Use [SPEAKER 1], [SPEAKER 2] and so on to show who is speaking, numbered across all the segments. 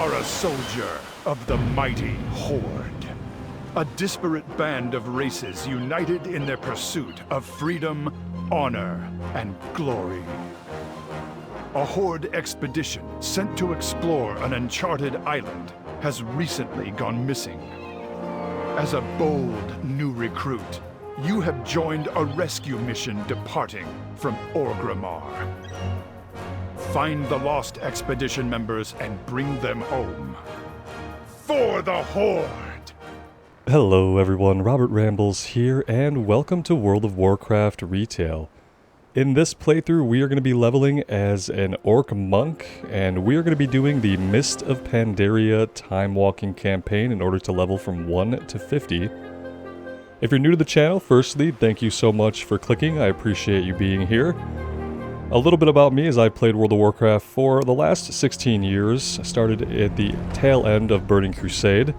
[SPEAKER 1] are a soldier of the mighty Horde. A disparate band of races united in their pursuit of freedom, honor, and glory. A Horde expedition sent to explore an uncharted island has recently gone missing. As a bold new recruit, you have joined a rescue mission departing from Orgrimmar. Find the lost expedition members and bring them home. For the Horde!
[SPEAKER 2] Hello everyone, Robert Rambles here, and welcome to World of Warcraft Retail. In this playthrough, we are going to be leveling as an Orc Monk, and we are going to be doing the Mists of Pandaria Time Walking campaign in order to level from 1 to 50. If you're new to the channel, firstly, thank you so much for clicking, I appreciate you being here. A little bit about me is I played World of Warcraft for the last 16 years, started at the tail end of Burning Crusade,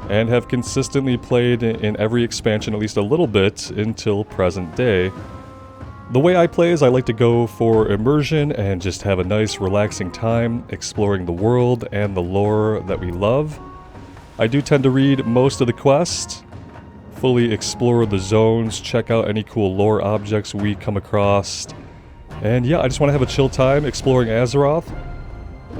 [SPEAKER 2] and have consistently played in every expansion at least a little bit until present day. The way I play is I like to go for immersion and just have a nice relaxing time exploring the world and the lore that we love. I do tend to read most of the quests, fully explore the zones, check out any cool lore objects we come across, and yeah, I just want to have a chill time exploring Azeroth.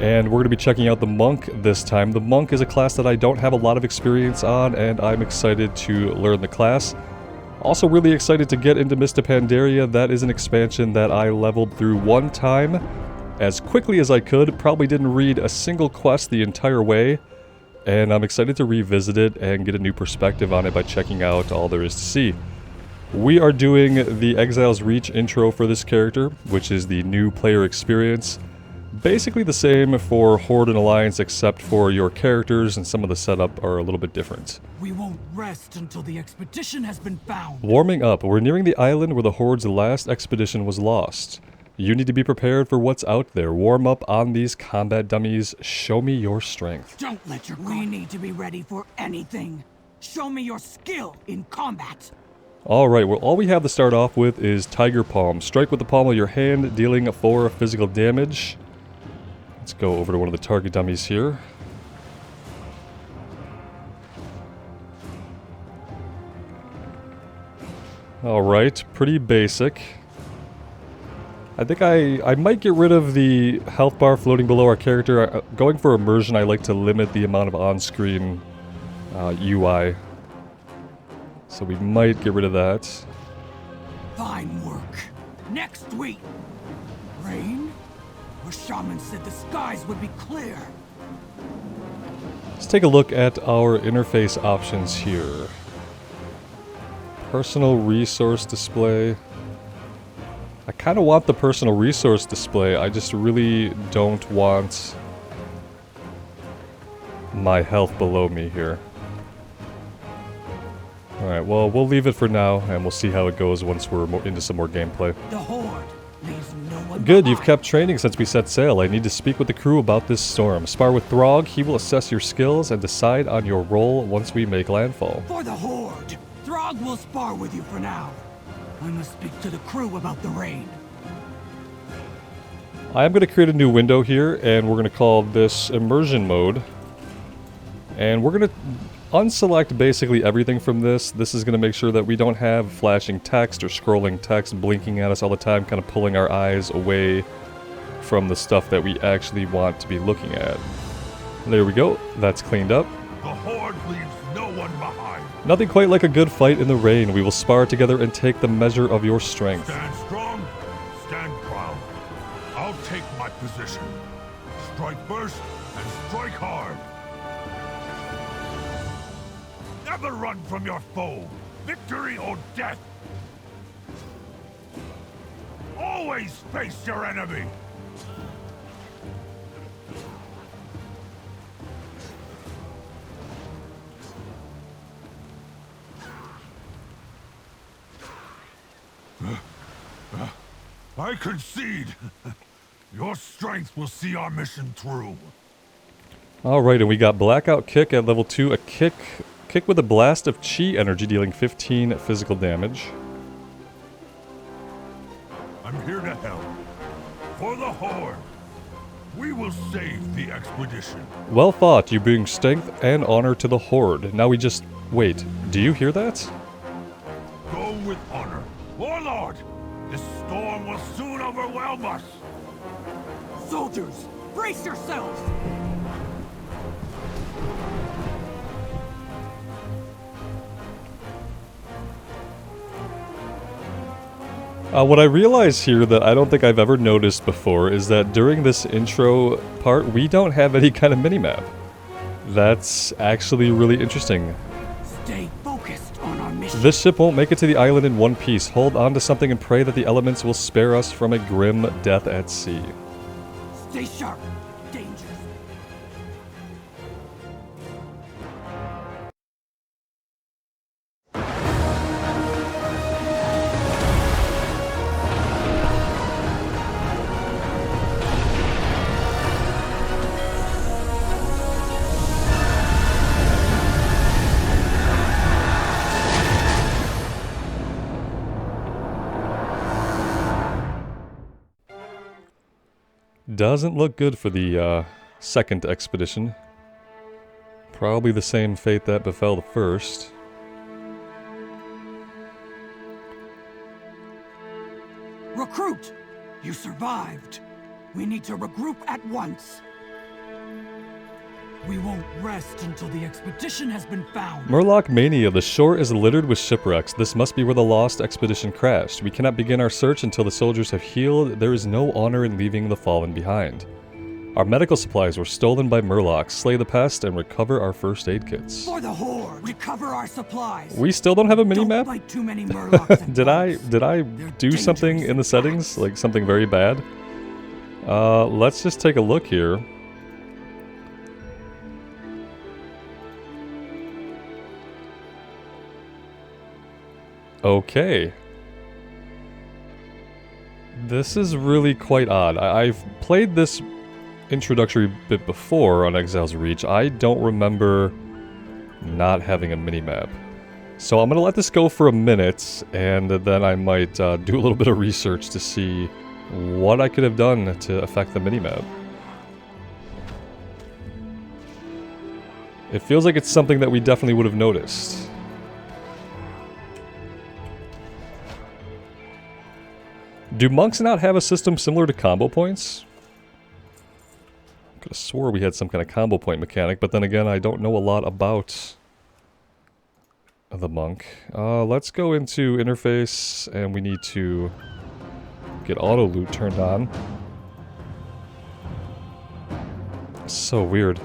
[SPEAKER 2] And we're going to be checking out the Monk this time. The Monk is a class that I don't have a lot of experience on, and I'm excited to learn the class. Also really excited to get into Mists of Pandaria. That is an expansion that I leveled through one time as quickly as I could. Probably didn't read a single quest the entire way, and I'm excited to revisit it and get a new perspective on it by checking out all there is to see. We are doing the Exile's Reach intro for this character, which is the new player experience. Basically the same for Horde and Alliance, except for your characters and some of the setup are a little bit different.
[SPEAKER 3] We won't rest until the expedition has been found.
[SPEAKER 2] Warming up. We're nearing the island where the Horde's last expedition was lost. You need to be prepared for what's out there. Warm up on these combat dummies. Show me your strength.
[SPEAKER 3] Don't let your We need to be ready for anything. Show me your skill in combat.
[SPEAKER 2] Alright, well all we have to start off with is Tiger Palm. Strike with the palm of your hand, dealing 4 physical damage. Let's go over to one of the target dummies here. Alright, pretty basic. I think I might get rid of the health bar floating below our character. Going for immersion, I like to limit the amount of on-screen UI. So we might get rid of that.
[SPEAKER 3] Fine work. Next week. Rain? Our shaman said the skies would be clear.
[SPEAKER 2] Let's take a look at our interface options here. Personal resource display. I kind of want the personal resource display. I just really don't want my health below me here. Alright, well, we'll leave it for now, and we'll see how it goes once we're into some more gameplay.
[SPEAKER 3] The Horde leaves no one
[SPEAKER 2] Good,
[SPEAKER 3] behind.
[SPEAKER 2] you've kept training since we set sail. I need to speak with the crew about this storm. Spar with Throg, he will assess your skills and decide on your role once we make landfall.
[SPEAKER 3] For the Horde, Throg will spar with you for now. I must speak to the crew about the raid.
[SPEAKER 2] I am going to create a new window here, and we're going to call this Immersion Mode. And we're going to unselect basically everything from this. This is going to make sure that we don't have flashing text or scrolling text blinking at us all the time, kind of pulling our eyes away from the stuff that we actually want to be looking at. There we go. That's cleaned up.
[SPEAKER 1] The Horde leaves no one behind.
[SPEAKER 2] Nothing quite like a good fight in the rain. We will spar together and take the measure of your strength.
[SPEAKER 1] Stand strong, stand proud. I'll take my position. Strike first and strike hard. Never run from your foe. Victory or death. Always face your enemy. I concede. Your strength will see our mission through.
[SPEAKER 2] Alright, and we got Blackout Kick at level 2. A kick with a blast of chi energy, dealing 15 physical damage.
[SPEAKER 1] I'm here to help. For the Horde. We will save the expedition.
[SPEAKER 2] Well fought, you bring strength and honor to the Horde. Now we just... Wait, do you hear that?
[SPEAKER 1] Go with honor. Warlord! This storm will soon overwhelm us!
[SPEAKER 3] Soldiers, brace yourselves!
[SPEAKER 2] What I realize here that I don't think I've ever noticed before is that during this intro part, we don't have any kind of minimap. That's actually really interesting.
[SPEAKER 3] Stay focused on our mission.
[SPEAKER 2] This ship won't make it to the island in one piece. Hold on to something and pray that the elements will spare us from a grim death at sea.
[SPEAKER 3] Stay sharp. Danger.
[SPEAKER 2] Doesn't look good for the second expedition. Probably the same fate that befell the first.
[SPEAKER 3] Recruit! You survived. We need to regroup at once. We won't rest until the expedition has been found.
[SPEAKER 2] Murloc Mania, the shore is littered with shipwrecks. This must be where the lost expedition crashed. We cannot begin our search until the soldiers have healed. There is no honor in leaving the fallen behind. Our medical supplies were stolen by Murlocs. Slay the pest and recover our first aid kits.
[SPEAKER 3] For the Horde, recover our supplies.
[SPEAKER 2] We still don't have a
[SPEAKER 3] Don't
[SPEAKER 2] minimap?
[SPEAKER 3] fight too many Murlocs at
[SPEAKER 2] Did I
[SPEAKER 3] once.
[SPEAKER 2] do something in the settings? Like something very bad? Let's just take a look here. Okay. This is really quite odd. I've played this introductory bit before on Exile's Reach. I don't remember not having a minimap. So I'm going to let this go for a minute, and then I might do a little bit of research to see what I could have done to affect the minimap. It feels like it's something that we definitely would have noticed. Do monks not have a system similar to combo points? Could have swore we had some kind of combo point mechanic, but then again, I don't know a lot about the monk. Let's go into interface, and we need to get auto loot turned on. So weird.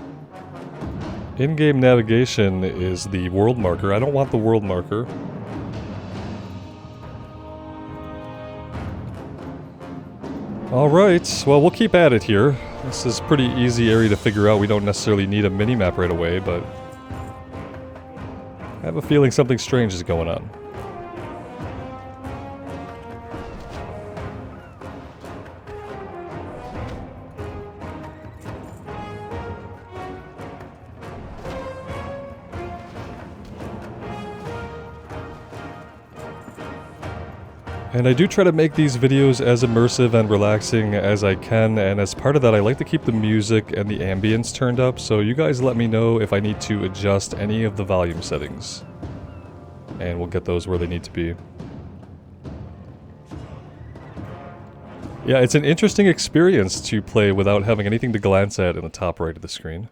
[SPEAKER 2] In-game navigation is the world marker. I don't want the world marker. Alright, well, we'll keep at it here. This is a pretty easy area to figure out. We don't necessarily need a mini-map right away, but I have a feeling something strange is going on. And I do try to make these videos as immersive and relaxing as I can, and as part of that I like to keep the music and the ambience turned up, so you guys let me know if I need to adjust any of the volume settings. And we'll get those where they need to be. Yeah, it's an interesting experience to play without having anything to glance at in the top right of the screen.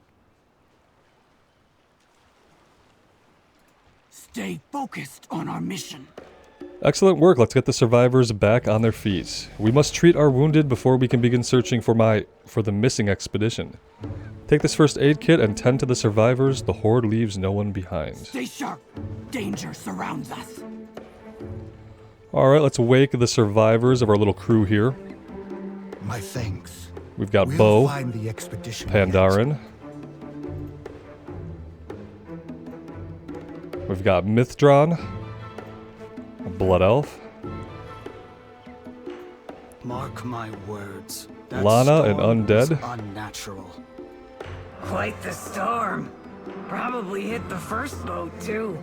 [SPEAKER 3] Stay focused on our mission.
[SPEAKER 2] Excellent work, let's get the survivors back on their feet. We must treat our wounded before we can begin searching for the missing expedition. Take this first aid kit and tend to the survivors. The Horde leaves no one behind.
[SPEAKER 3] Stay sharp. Danger surrounds us.
[SPEAKER 2] Alright, let's wake the survivors of our little crew here.
[SPEAKER 4] My thanks.
[SPEAKER 2] We've got
[SPEAKER 4] We'll
[SPEAKER 2] Bo,
[SPEAKER 4] find the expedition
[SPEAKER 2] Pandaren. We've got Mithron, a Blood Elf.
[SPEAKER 4] Mark my words. That
[SPEAKER 2] Lana, an
[SPEAKER 4] storm
[SPEAKER 2] undead.
[SPEAKER 4] was unnatural.
[SPEAKER 5] Quite the storm. Probably hit the first boat, too.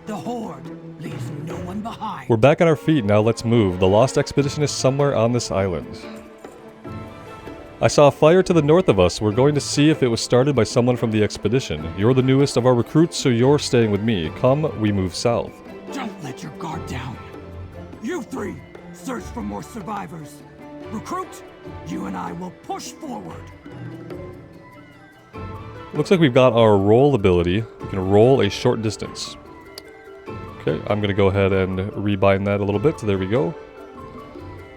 [SPEAKER 3] The Horde leaves no one behind.
[SPEAKER 2] We're back on our feet, now let's move. The lost expedition is somewhere on this island. I saw a fire to the north of us. We're going to see if it was started by someone from the expedition. You're the newest of our recruits, so you're staying with me. Come, we move south.
[SPEAKER 3] Don't let your guard down. You three, search for more survivors. Recruit, you and I will push forward.
[SPEAKER 2] Looks like we've got our roll ability. We can roll a short distance. Okay, I'm going to go ahead and rebind that a little bit. So there we go.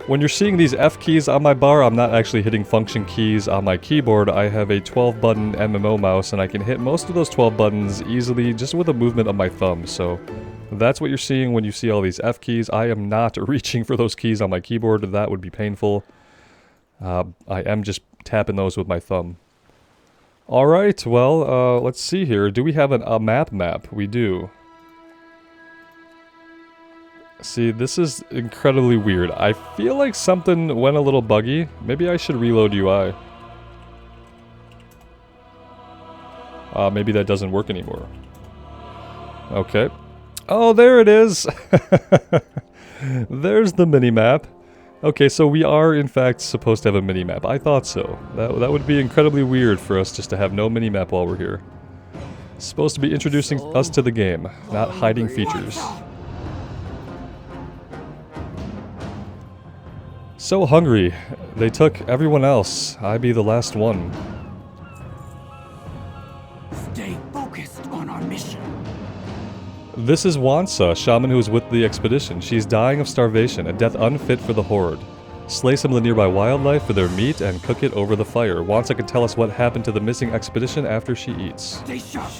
[SPEAKER 2] When you're seeing these F keys on my bar, I'm not actually hitting function keys on my keyboard. I have a 12-button MMO mouse, and I can hit most of those 12 buttons easily just with a movement of my thumb. So that's what you're seeing when you see all these F keys. I am not reaching for those keys on my keyboard. That would be painful. I am just tapping those with my thumb. Alright, well, let's see here. Do we have a map? We do. See, this is incredibly weird. I feel like something went a little buggy. Maybe I should reload UI. Maybe that doesn't work anymore. Okay. Oh, there it is! There's the mini-map. Okay, so we are, in fact, supposed to have a mini-map. I thought so. That would be incredibly weird for us just to have no mini-map while we're here. It's supposed to be introducing us to the game, not hiding features. So hungry. They took everyone else. I be the last one.
[SPEAKER 3] Stay focused on our mission.
[SPEAKER 2] This is Wansa, shaman who was with the expedition. She's dying of starvation, a death unfit for the Horde. Slay some of the nearby wildlife for their meat and cook it over the fire. Wansa can tell us what happened to the missing expedition after she eats.
[SPEAKER 3] Stay sharp.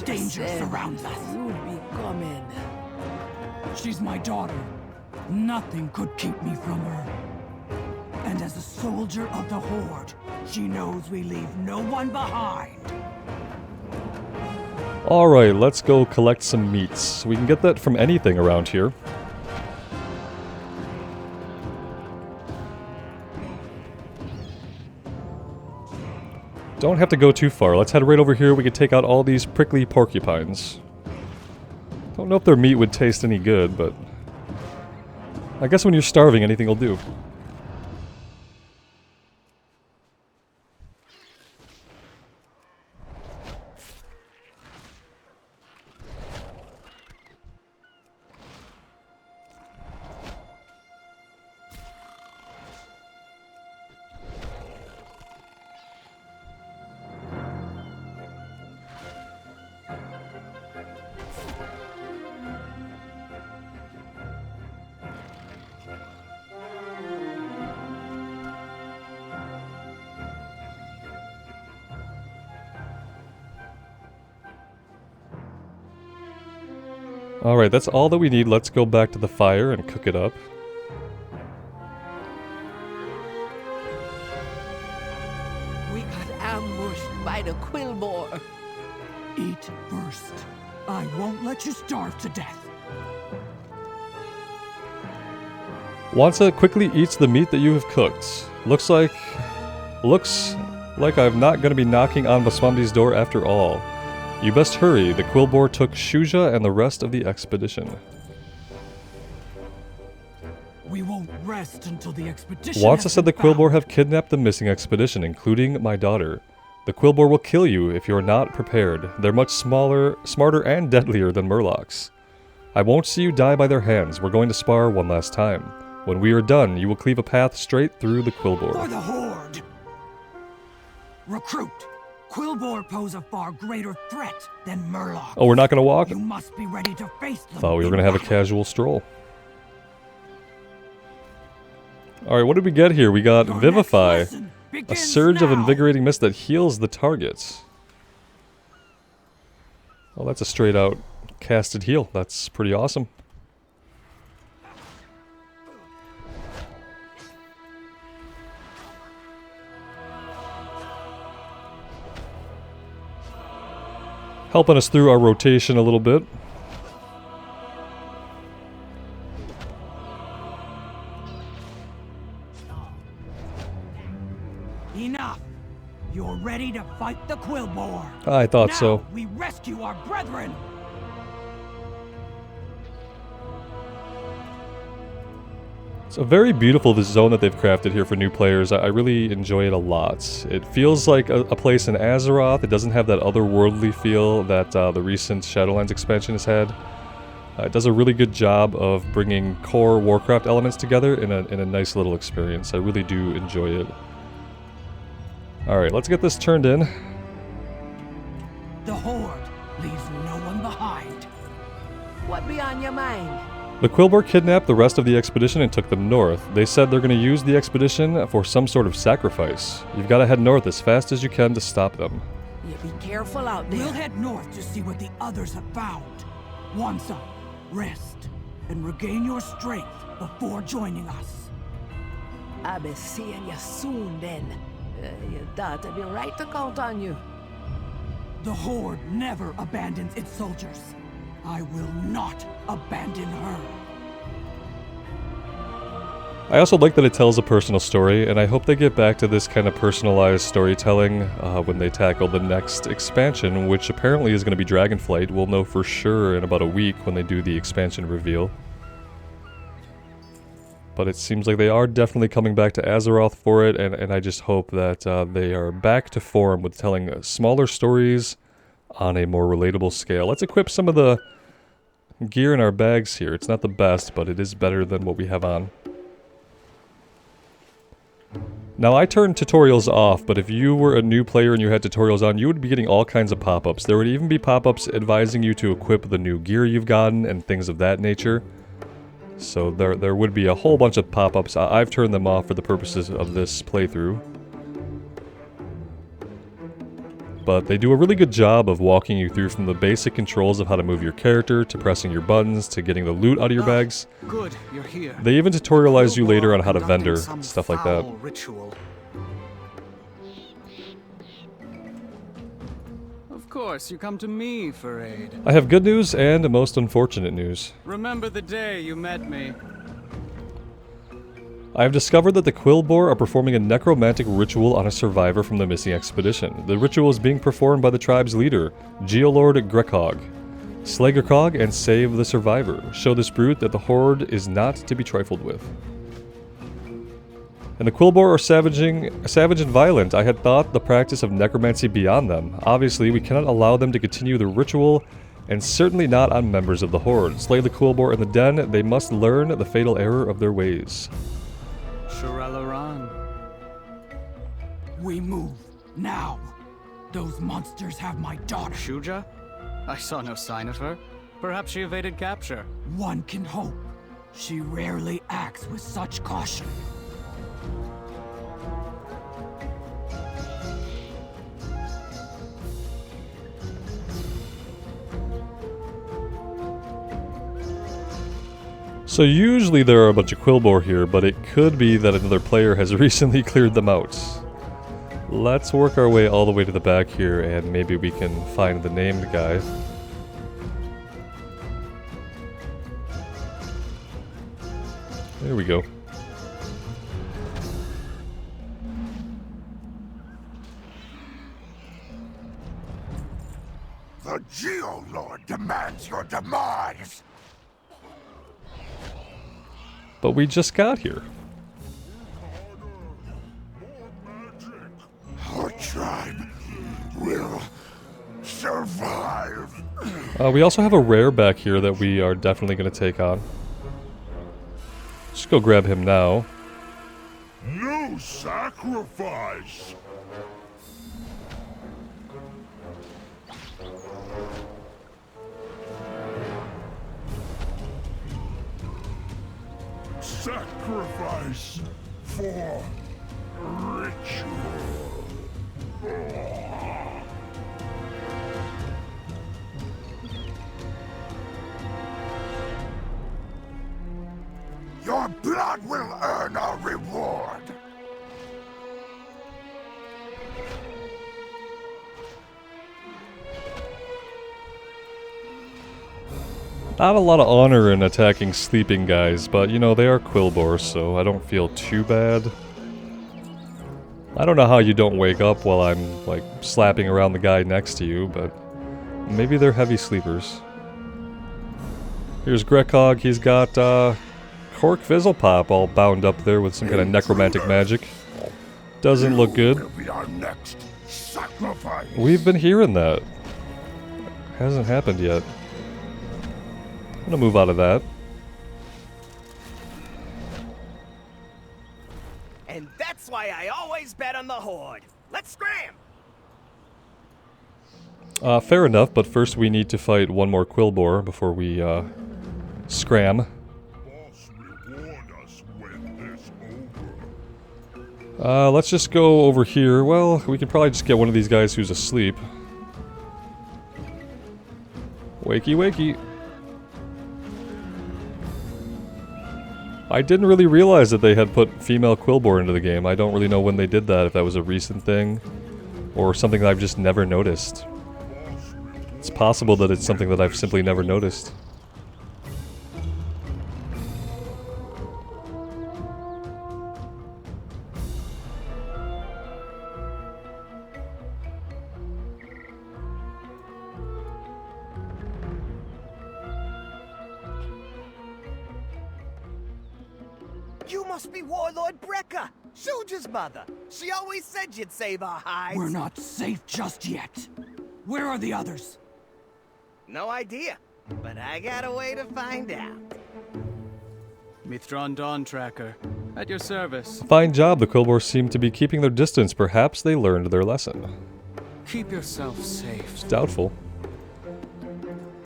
[SPEAKER 3] Danger surrounds us.
[SPEAKER 6] You'd be coming.
[SPEAKER 3] She's my daughter. Nothing could keep me from her. And as a soldier of the Horde, she knows we leave no one behind.
[SPEAKER 2] Alright, let's go collect some meats. We can get that from anything around here. Don't have to go too far. Let's head right over here. We can take out all these prickly porcupines. Don't know if their meat would taste any good, but I guess when you're starving, anything will do. Alright, that's all that we need. Let's go back to the fire and cook it up.
[SPEAKER 6] We got ambushed by the quilboar.
[SPEAKER 3] Eat first. I won't let you starve to death.
[SPEAKER 2] Wansa quickly eats the meat that you have cooked. Looks like I'm not going to be knocking on Baswamdi's door after all. You best hurry. The quilboar took Shuja and the rest of the expedition.
[SPEAKER 3] We won't rest until the expedition.
[SPEAKER 2] Wansa said the quilboar have kidnapped the missing expedition, including my daughter. The quilboar will kill you if you're not prepared. They're much smaller, smarter, and deadlier than murlocs. I won't see you die by their hands. We're going to spar one last time. When we are done, you will cleave a path straight through the quilboar.
[SPEAKER 3] For the Horde! Recruit! Quilboar pose a far greater threat than murlocs.
[SPEAKER 2] Oh, we're not going to walk?
[SPEAKER 3] You must be ready to face them.
[SPEAKER 2] Thought we were going to have a casual stroll. Alright, what did we get here? We got
[SPEAKER 3] Your
[SPEAKER 2] Vivify.
[SPEAKER 3] next lesson
[SPEAKER 2] A
[SPEAKER 3] begins
[SPEAKER 2] surge of
[SPEAKER 3] now.
[SPEAKER 2] invigorating mist that heals the targets. Well, that's a straight out casted heal. That's pretty awesome. Helping us through our rotation a little bit.
[SPEAKER 3] Enough! You're ready to fight the quilboar.
[SPEAKER 2] I thought
[SPEAKER 3] Now
[SPEAKER 2] so.
[SPEAKER 3] we rescue our brethren.
[SPEAKER 2] It's a very beautiful zone that they've crafted here for new players. I really enjoy it a lot. It feels like a place in Azeroth. It doesn't have that otherworldly feel that the recent Shadowlands expansion has had. It does a really good job of bringing core Warcraft elements together in a nice little experience. I really do enjoy it. Alright, let's get this turned in.
[SPEAKER 3] The Horde leaves no one behind.
[SPEAKER 6] What be on your mind?
[SPEAKER 2] The quilboar kidnapped the rest of the expedition and took them north. They said they're going to use the expedition for some sort of sacrifice. You've got to head north as fast as you can to stop them.
[SPEAKER 6] You be careful out there.
[SPEAKER 3] We'll head north to see what the others have found. Once up, rest, and regain your strength before joining us.
[SPEAKER 6] I'll be seeing you soon then. Your daughter be right to count on you.
[SPEAKER 3] The Horde never abandons its soldiers. I will not abandon her.
[SPEAKER 2] I also like that it tells a personal story, and I hope they get back to this kind of personalized storytelling when they tackle the next expansion, which apparently is going to be Dragonflight. We'll know for sure in about a week when they do the expansion reveal. But it seems like they are definitely coming back to Azeroth for it, and I just hope that they are back to form with telling smaller stories on a more relatable scale. Let's equip some of the gear in our bags here. It's not the best, but it is better than what we have on. Now, I turned tutorials off, but if you were a new player and you had tutorials on, you would be getting all kinds of pop-ups. There would even be pop-ups advising you to equip the new gear you've gotten and things of that nature. So there would be a whole bunch of pop-ups. I've turned them off for the purposes of this playthrough. But they do a really good job of walking you through from the basic controls of how to move your character, to pressing your buttons, to getting the loot out of your bags.
[SPEAKER 4] Good, you're here.
[SPEAKER 2] They even tutorialize you later on how to vendor, stuff like that.
[SPEAKER 4] Ritual. Of course, you come to me for aid.
[SPEAKER 2] I have good news and most unfortunate news.
[SPEAKER 4] Remember the day you met me.
[SPEAKER 2] I have discovered that the quilboar are performing a necromantic ritual on a survivor from the missing expedition. The ritual is being performed by the tribe's leader, Geolord Grekog. Slay Grekog and save the survivor. Show this brute that the Horde is not to be trifled with. And the quilboar are savage and violent. I had thought the practice of necromancy beyond them. Obviously, we cannot allow them to continue the ritual, and certainly not on members of the Horde. Slay the quilboar in the den. They must learn the fatal error of their ways.
[SPEAKER 3] We move, now. Those monsters have my daughter.
[SPEAKER 4] Shuja? I saw no sign of her. Perhaps she evaded capture.
[SPEAKER 3] One can hope. She rarely acts with such caution.
[SPEAKER 2] So usually there are a bunch of quilboar here, but it could be that another player has recently cleared them out. Let's work our way all the way to the back here, and maybe we can find the named guy. There we go.
[SPEAKER 7] The Geolord demands your demise!
[SPEAKER 2] But we just got here.
[SPEAKER 7] Our tribe will survive.
[SPEAKER 2] We also have a rare back here that we are definitely going to take on. Just go grab him now.
[SPEAKER 7] No sacrifice. Sacrifice for ritual. Your blood will earn a reward.
[SPEAKER 2] Not a lot of honor in attacking sleeping guys, but you know, they are quilboar, so I don't feel too bad. I don't know how you don't wake up while I'm, like, slapping around the guy next to you, but maybe they're heavy sleepers. Here's Grekog. He's got Cork Fizzlepop all bound up there with some kind of necromantic magic. Doesn't look good.
[SPEAKER 7] Will be our next sacrifice.
[SPEAKER 2] We've been hearing that. Hasn't happened yet. I'm gonna move out of that.
[SPEAKER 8] And that's why I always bet on the Horde. Let's scram!
[SPEAKER 2] Fair enough, but first we need to fight one more quilboar before we, scram.
[SPEAKER 7] Boss reward us when this over.
[SPEAKER 2] Let's just go over here. Well, we can probably just get one of these guys who's asleep. Wakey, wakey. I didn't really realize that they had put female quilboar into the game. I don't really know when they did that, if that was a recent thing, or something that I've just never noticed. It's possible that it's something that I've simply never noticed.
[SPEAKER 8] You must be Warlord Brekka, Shuja's mother. She always said you'd save our hides.
[SPEAKER 3] We're not safe just yet. Where are the others?
[SPEAKER 8] No idea, but I got a way to find out.
[SPEAKER 4] Mithron Dawn Tracker, at your service.
[SPEAKER 2] Fine job, the quilboar seem to be keeping their distance. Perhaps they learned their lesson.
[SPEAKER 4] Keep yourself safe.
[SPEAKER 2] It's doubtful.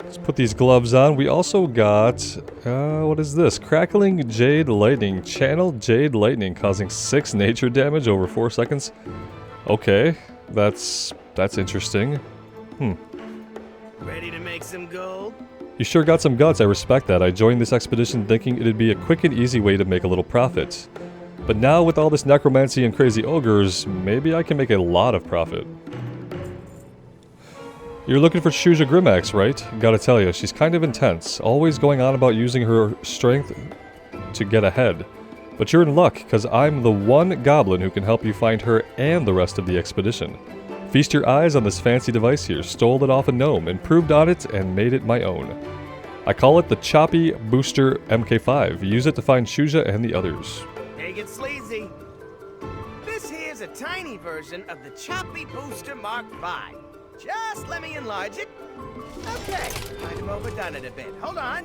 [SPEAKER 2] Let's put these gloves on. We also got, what is this? Crackling Jade Lightning. Channel Jade Lightning, causing 6 nature damage over 4 seconds. Okay, that's interesting.
[SPEAKER 8] Ready to make some gold?
[SPEAKER 2] You sure got some guts, I respect that. I joined this expedition thinking it'd be a quick and easy way to make a little profit. But now with all this necromancy and crazy ogres, maybe I can make a lot of profit. You're looking for Shuja Grimax, right? Gotta tell you, she's kind of intense, always going on about using her strength to get ahead. But you're in luck, because I'm the one goblin who can help you find her and the rest of the expedition. Feast your eyes on this fancy device here. Stole it off a gnome, improved on it, and made it my own. I call it the Choppy Booster MK5. Use it to find Shuja and the others.
[SPEAKER 8] Take it sleazy. This here's a tiny version of the Choppy Booster Mark V. Just let me enlarge it. Okay, might have overdone it a bit. Hold on.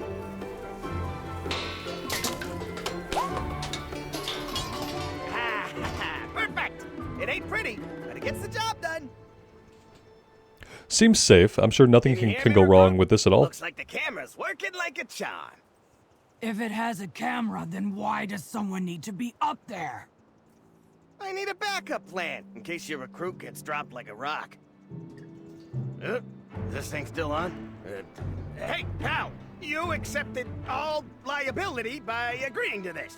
[SPEAKER 8] Perfect! It ain't pretty, but it gets the job done.
[SPEAKER 2] Seems safe. I'm sure nothing can go wrong with this at all.
[SPEAKER 8] Looks like the camera's working like a charm.
[SPEAKER 3] If it has a camera, then why does someone need to be up there?
[SPEAKER 8] I need a backup plan in case your recruit gets dropped like a rock. Is this thing still on? Hey, pal! You accepted all liability by agreeing to this.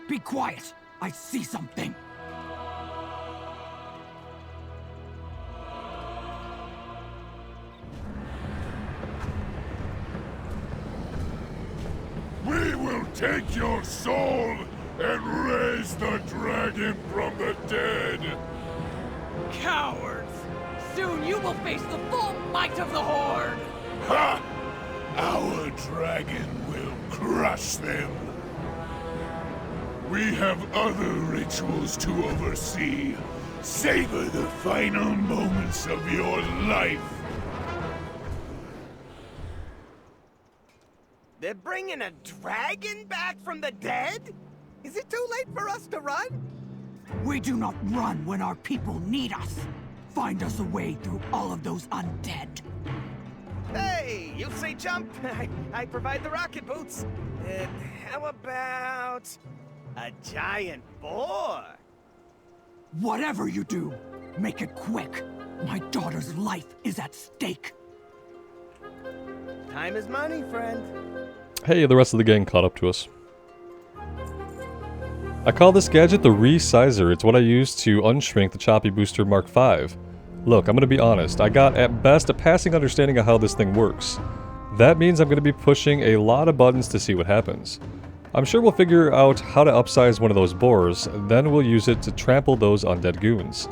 [SPEAKER 3] Be quiet! I see something!
[SPEAKER 7] We will take your soul and raise the dragon from the dead.
[SPEAKER 3] Cowards! Soon you will face the full might of the Horde!
[SPEAKER 7] Ha! Our dragon will crush them. We have other rituals to oversee. Savor the final moments of your life.
[SPEAKER 8] They're bringing a dragon back from the dead? Is it too late for us to run?
[SPEAKER 3] We do not run when our people need us. Find us a way through all of those undead.
[SPEAKER 8] Hey, you say jump, I provide the rocket boots. How about a giant boar?
[SPEAKER 3] Whatever you do, make it quick. My daughter's life is at stake.
[SPEAKER 8] Time is money, friend.
[SPEAKER 2] Hey, the rest of the gang caught up to us. I call this gadget the Resizer. It's what I use to unshrink the Choppy Booster Mark V. Look, I'm gonna be honest, I got at best a passing understanding of how this thing works. That means I'm gonna be pushing a lot of buttons to see what happens. I'm sure we'll figure out how to upsize one of those boars, then we'll use it to trample those undead goons.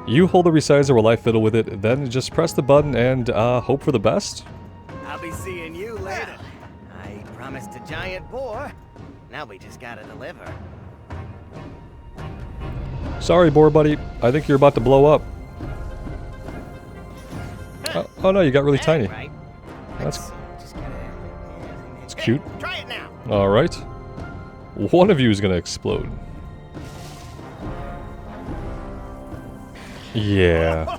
[SPEAKER 2] You hold the Resizer while I fiddle with it, then just press the button and hope for the best?
[SPEAKER 8] I'll be seeing you later. I promised a giant boar. Now we just gotta deliver.
[SPEAKER 2] Sorry, boar buddy. I think you're about to blow up. Oh no, you got really tiny.
[SPEAKER 8] Right.
[SPEAKER 2] That's
[SPEAKER 8] Just gotta...
[SPEAKER 2] It's cute.
[SPEAKER 8] Try it now.
[SPEAKER 2] All right. One of you is gonna explode. Yeah.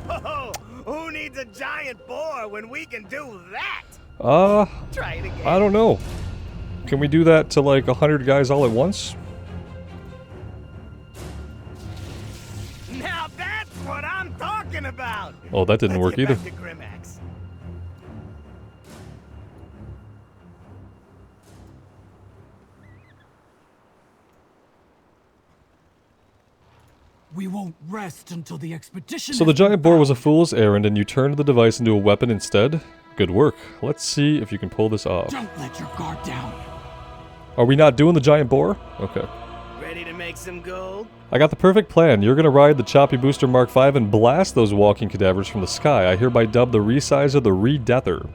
[SPEAKER 8] Who needs a giant boar when we can do that? Try it again.
[SPEAKER 2] I don't know. Can we do that to like 100 guys all at once?
[SPEAKER 8] Now that's what I'm talking about.
[SPEAKER 2] Oh, that didn't work
[SPEAKER 8] Let's
[SPEAKER 2] either.
[SPEAKER 8] get back to Grimmax.
[SPEAKER 3] We won't rest until the expedition.
[SPEAKER 2] So the giant boar was a fool's errand and you turned the device into a weapon instead? Good work. Let's see if you can pull this off.
[SPEAKER 3] Don't let your guard down.
[SPEAKER 2] Are we not doing the giant boar? Okay.
[SPEAKER 8] Ready to make some gold?
[SPEAKER 2] I got the perfect plan. You're gonna ride the choppy booster Mark V and blast those walking cadavers from the sky. I hereby dub the resizer the re-deather.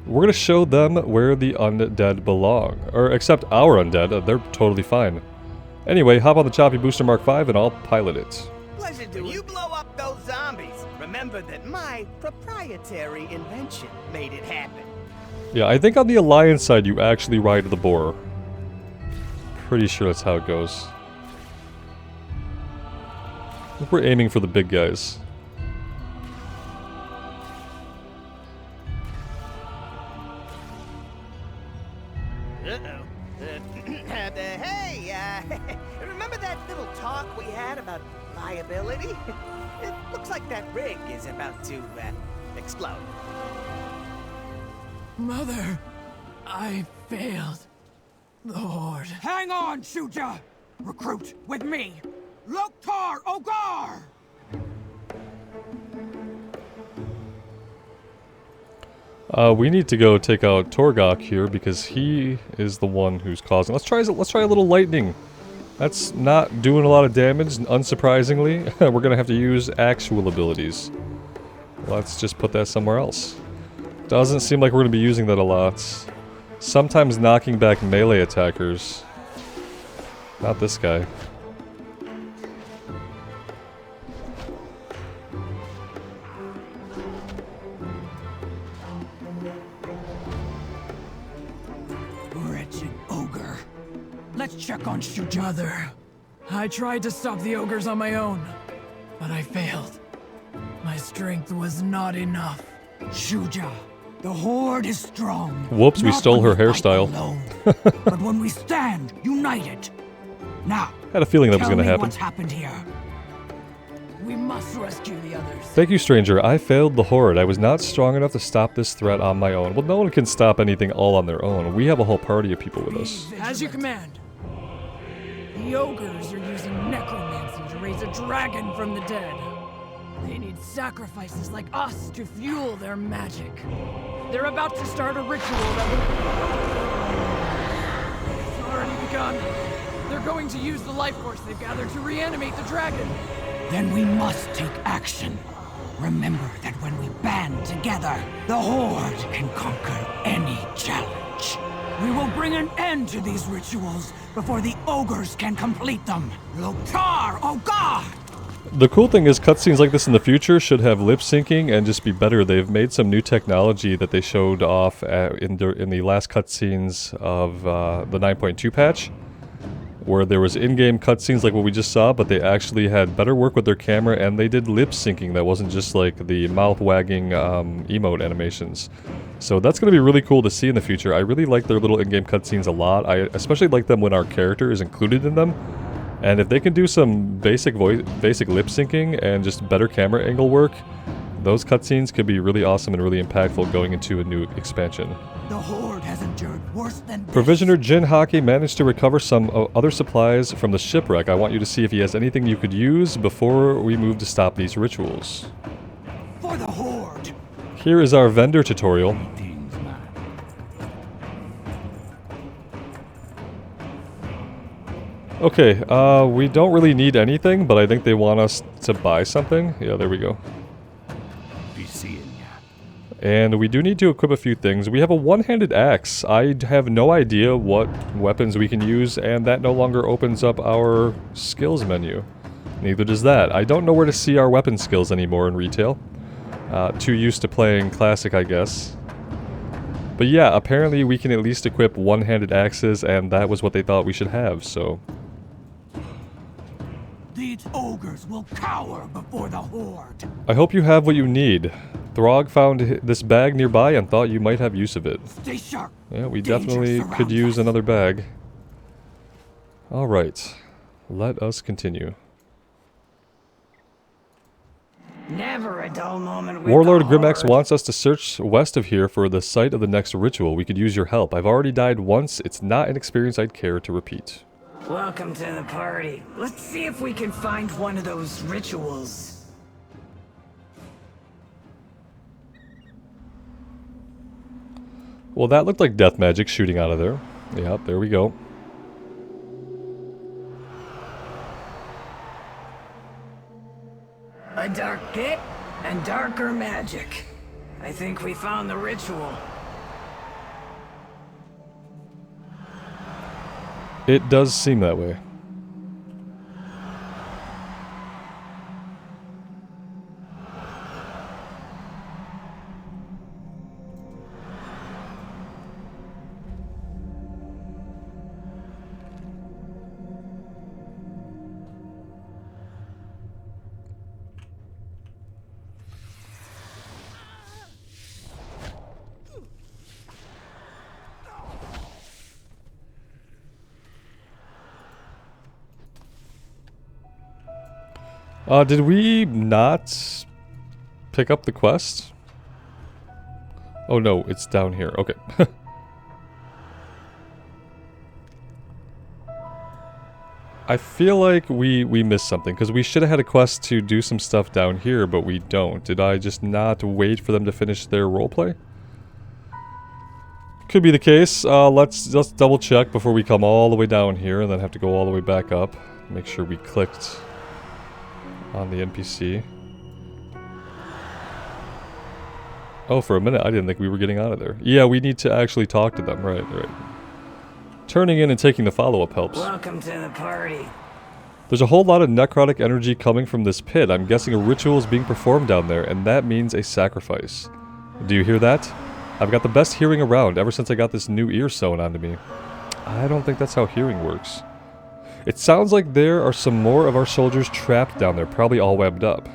[SPEAKER 2] We're gonna show them where the undead belong. Or except our undead, they're totally fine. Anyway, hop on the choppy booster Mark V and I'll pilot it.
[SPEAKER 8] Pleasure doing. When you blow up those zombies, remember that my proprietary invention made it happen.
[SPEAKER 2] Yeah, I think on the Alliance side you actually ride the boar. Pretty sure that's how it goes. I think we're aiming for the big guys.
[SPEAKER 8] Hey, remember that little talk we had about liability? It looks like that rig is about to explode.
[SPEAKER 3] Mother, I failed. The Horde. Hang on, Shuja! Recruit with me! Loktar Ogre!
[SPEAKER 2] We need to go take out Torgok here because he is the one who's causing. Let's try a little lightning. That's not doing a lot of damage, unsurprisingly. We're gonna have to use actual abilities. Let's just put that somewhere else. Doesn't seem like we're gonna be using that a lot. Sometimes knocking back melee attackers. Not this guy.
[SPEAKER 3] Wretched ogre. Let's check on Shuja. Mother, I tried to stop the ogres on my own, but I failed. My strength was not enough. Shuja, the Horde is strong.
[SPEAKER 2] Whoops, we stole her hairstyle.
[SPEAKER 3] But when we stand united. Now,
[SPEAKER 2] Had a feeling that was going to happen.
[SPEAKER 3] What's happened here? We must rescue the others.
[SPEAKER 2] Thank you, stranger. I failed the Horde. I was not strong enough to stop this threat on my own. Well, no one can stop anything all on their own. We have a whole party of people with us.
[SPEAKER 3] As you command. The ogres are using necromancy to raise a dragon from the dead. They need sacrifices like us to fuel their magic. They're about to start a ritual that will... It's already begun. They're going to use the life force they've gathered to reanimate the dragon. Then we must take action. Remember that when we band together, the Horde can conquer any challenge. We will bring an end to these rituals before the ogres can complete them. Loktar, oh God!
[SPEAKER 2] The cool thing is cutscenes like this in the future should have lip syncing and just be better. They've made some new technology that they showed off in the last cutscenes of the 9.2 patch, where there was in-game cutscenes like what we just saw, but they actually had better work with their camera and they did lip syncing. That wasn't just like the mouth-wagging emote animations. So that's going to be really cool to see in the future. I really like their little in-game cutscenes a lot. I especially like them when our character is included in them. And if they can do some basic lip syncing and just better camera angle work, those cutscenes could be really awesome and really impactful going into a new expansion.
[SPEAKER 3] The Horde has endured worse than this.
[SPEAKER 2] Provisioner Jin Hockey managed to recover some other supplies from the shipwreck. I want you to see if he has anything you could use before we move to stop these rituals.
[SPEAKER 3] For the Horde!
[SPEAKER 2] Here is our vendor tutorial. Okay, we don't really need anything, but I think they want us to buy something. Yeah, there we go.
[SPEAKER 7] Be seeing ya.
[SPEAKER 2] And we do need to equip a few things. We have a one-handed axe. I have no idea what weapons we can use, and that no longer opens up our skills menu. Neither does that. I don't know where to see our weapon skills anymore in retail. Too used to playing classic, I guess. But yeah, apparently we can at least equip one-handed axes, and that was what they thought we should have, so...
[SPEAKER 3] These ogres will cower before the Horde.
[SPEAKER 2] I hope you have what you need. Throg found this bag nearby and thought you might have use of it.
[SPEAKER 3] Stay sharp.
[SPEAKER 2] Yeah, we
[SPEAKER 3] Danger
[SPEAKER 2] definitely could
[SPEAKER 3] surrounds
[SPEAKER 2] use
[SPEAKER 3] us.
[SPEAKER 2] another bag. Alright. Let us continue.
[SPEAKER 5] Never a dull moment with
[SPEAKER 2] Warlord
[SPEAKER 5] the
[SPEAKER 2] Grimmax
[SPEAKER 5] Horde.
[SPEAKER 2] wants us to search west of here for the site of the next ritual. We could use your help. I've already died once. It's not an experience I'd care to repeat.
[SPEAKER 5] Welcome to the party. Let's see if we can find one of those rituals.
[SPEAKER 2] Well, that looked like death magic shooting out of there. Yep, there we go.
[SPEAKER 5] A dark pit and darker magic. I think we found the ritual.
[SPEAKER 2] It does seem that way. Did we not pick up the quest? Oh no, it's down here. Okay. I feel like we missed something, because we should have had a quest to do some stuff down here, but we don't. Did I just not wait for them to finish their roleplay? Could be the case. Let's just double check before we come all the way down here and then have to go all the way back up. Make sure we clicked on the NPC. Oh, for a minute I didn't think we were getting out of there. Yeah, we need to actually talk to them. Right. Turning in and taking the follow-up helps.
[SPEAKER 5] Welcome to the party.
[SPEAKER 2] There's a whole lot of necrotic energy coming from this pit. I'm guessing a ritual is being performed down there, and that means a sacrifice. Do you hear that? I've got the best hearing around ever since I got this new ear sewn onto me. I don't think that's how hearing works. It sounds like there are some more of our soldiers trapped down there, probably all webbed up.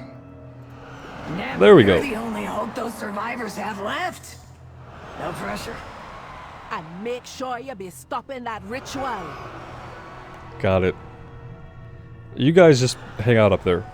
[SPEAKER 2] There we go.
[SPEAKER 5] You're the only hope those survivors have left. No pressure.
[SPEAKER 6] And make sure you be stopping that ritual.
[SPEAKER 2] Got it. You guys just hang out up there.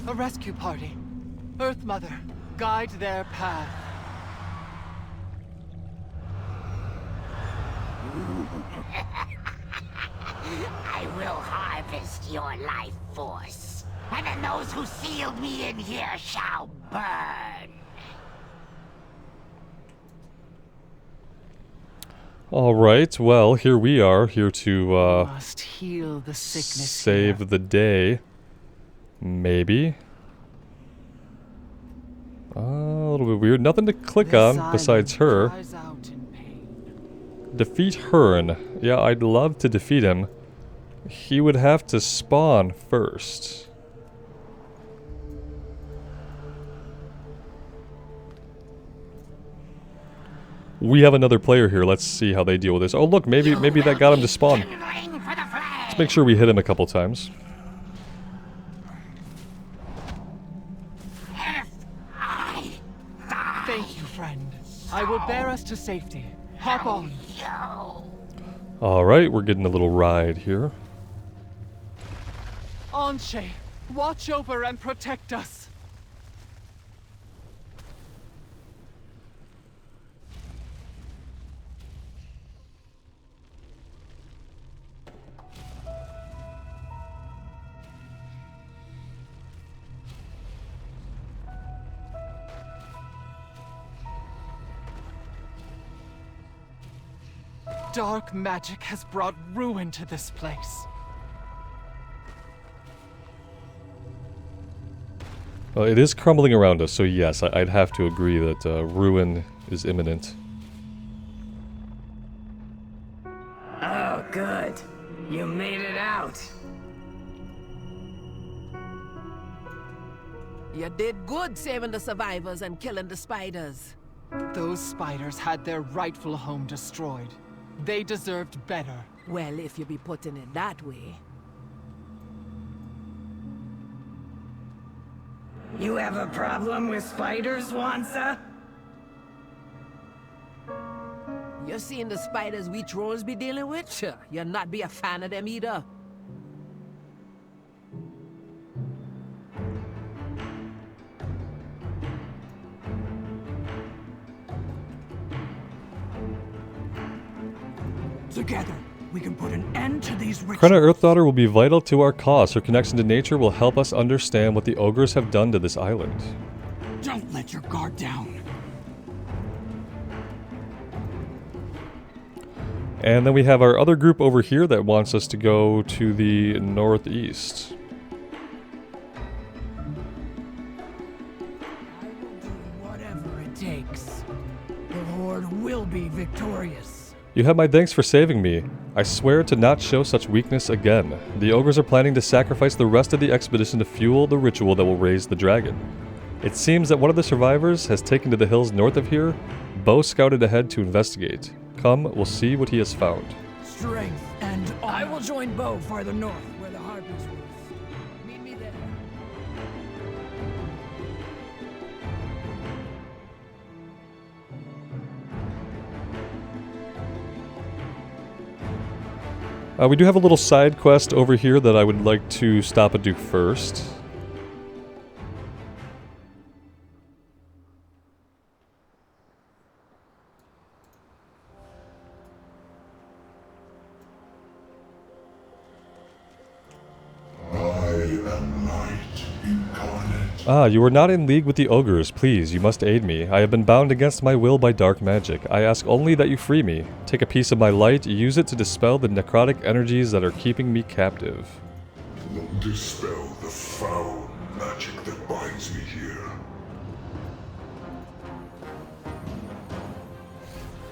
[SPEAKER 9] A rescue party. Earth Mother, guide their path.
[SPEAKER 10] I will harvest your life force, and then those who sealed me in here shall burn.
[SPEAKER 2] Alright, well, here we are, here to
[SPEAKER 9] Must heal the sickness
[SPEAKER 2] save
[SPEAKER 9] here.
[SPEAKER 2] the day. Maybe. A little bit weird. Nothing to click
[SPEAKER 9] This
[SPEAKER 2] on besides
[SPEAKER 9] island
[SPEAKER 2] her.
[SPEAKER 9] dries out in pain.
[SPEAKER 2] Defeat Hearn. Yeah, I'd love to defeat him. He would have to spawn first. we have another player here. Let's see how they deal with this. Oh, look, maybe that got him to spawn. Let's make sure we hit him a couple times.
[SPEAKER 9] Thank you, friend. I will bear us to safety. Hop on.
[SPEAKER 2] Alright, we're getting a little ride here.
[SPEAKER 9] Anshe, watch over and protect us. Dark magic has brought ruin to this place.
[SPEAKER 2] Well, it is crumbling around us, so yes, I'd have to agree that ruin is imminent.
[SPEAKER 5] Oh, good. You made it out.
[SPEAKER 6] You did good saving the survivors and killing the spiders.
[SPEAKER 9] Those spiders had their rightful home destroyed. They deserved better.
[SPEAKER 6] Well, if you be putting it that way.
[SPEAKER 5] You have a problem with spiders, Wansa?
[SPEAKER 6] You seen the spiders we trolls be dealing with? Sure, you'll not be a fan of them either.
[SPEAKER 3] Together, we can put an end to these rituals.
[SPEAKER 2] Krenna Earthdaughter will be vital to our cause. Her connection to nature will help us understand what the ogres have done to this island.
[SPEAKER 3] Don't let your guard down.
[SPEAKER 2] And then we have our other group over here that wants us to go to the northeast.
[SPEAKER 3] I will do whatever it takes. The Horde will be victorious.
[SPEAKER 2] You have my thanks for saving me. I swear to not show such weakness again. The ogres are planning to sacrifice the rest of the expedition to fuel the ritual that will raise the dragon. It seems that one of the survivors has taken to the hills north of here. Bo scouted ahead to investigate. Come, we'll see what he has found.
[SPEAKER 3] Strength and honor. I will join Bo farther north, where the Harpies roost. Meet me there.
[SPEAKER 2] We do have a little side quest over here that I would like to stop and do first. Ah, you are not in league with the ogres. Please, you must aid me. I have been bound against my will by dark magic. I ask only that you free me. Take a piece of my light, use it to dispel the necrotic energies that are keeping me captive.
[SPEAKER 7] Dispel the foul magic that binds me here.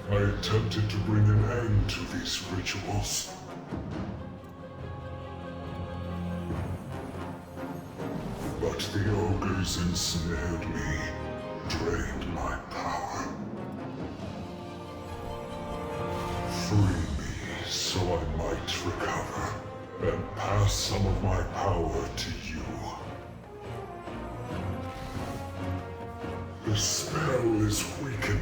[SPEAKER 7] I attempted to bring an end to these rituals. But the ogres ensnared me, drained my power. Free me so I might recover, and pass some of my power to you. The spell is weakening.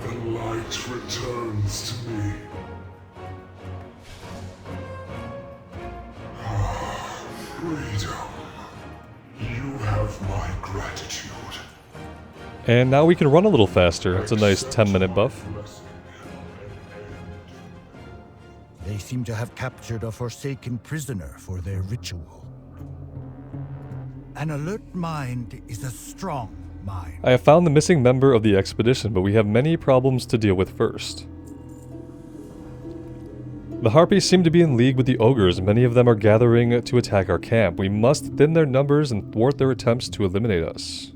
[SPEAKER 7] The light returns to me. Freedom. You have my gratitude.
[SPEAKER 2] And now we can run a little faster. It's a nice 10-minute buff.
[SPEAKER 11] They seem to have captured a forsaken prisoner for their ritual. An alert mind is a strong mind.
[SPEAKER 2] I have found the missing member of the expedition, but we have many problems to deal with first. The Harpies seem to be in league with the ogres. Many of them are gathering to attack our camp. We must thin their numbers and thwart their attempts to eliminate us.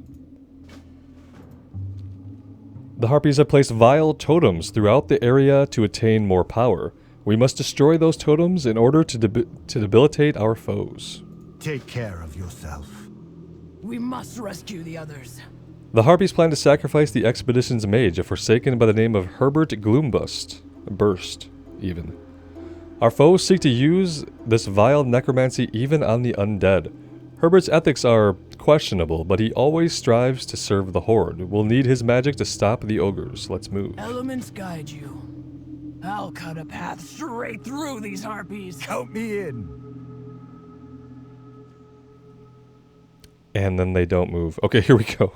[SPEAKER 2] The Harpies have placed vile totems throughout the area to attain more power. We must destroy those totems in order to debilitate our foes.
[SPEAKER 11] Take care of yourself.
[SPEAKER 3] We must rescue the others.
[SPEAKER 2] The Harpies plan to sacrifice the expedition's mage, a Forsaken by the name of Herbert Gloomburst. Burst, even. Our foes seek to use this vile necromancy even on the undead. Herbert's ethics are questionable, but he always strives to serve the Horde. We'll need his magic to stop the ogres. Let's move.
[SPEAKER 3] Elements guide you. I'll cut a path straight through these harpies.
[SPEAKER 11] Count me in.
[SPEAKER 2] And then they don't move. Okay, here we go.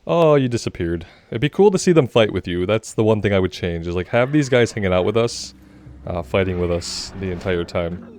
[SPEAKER 2] Oh, you disappeared. It'd be cool to see them fight with you. That's the one thing I would change, is like have these guys hanging out with us, fighting with us the entire time.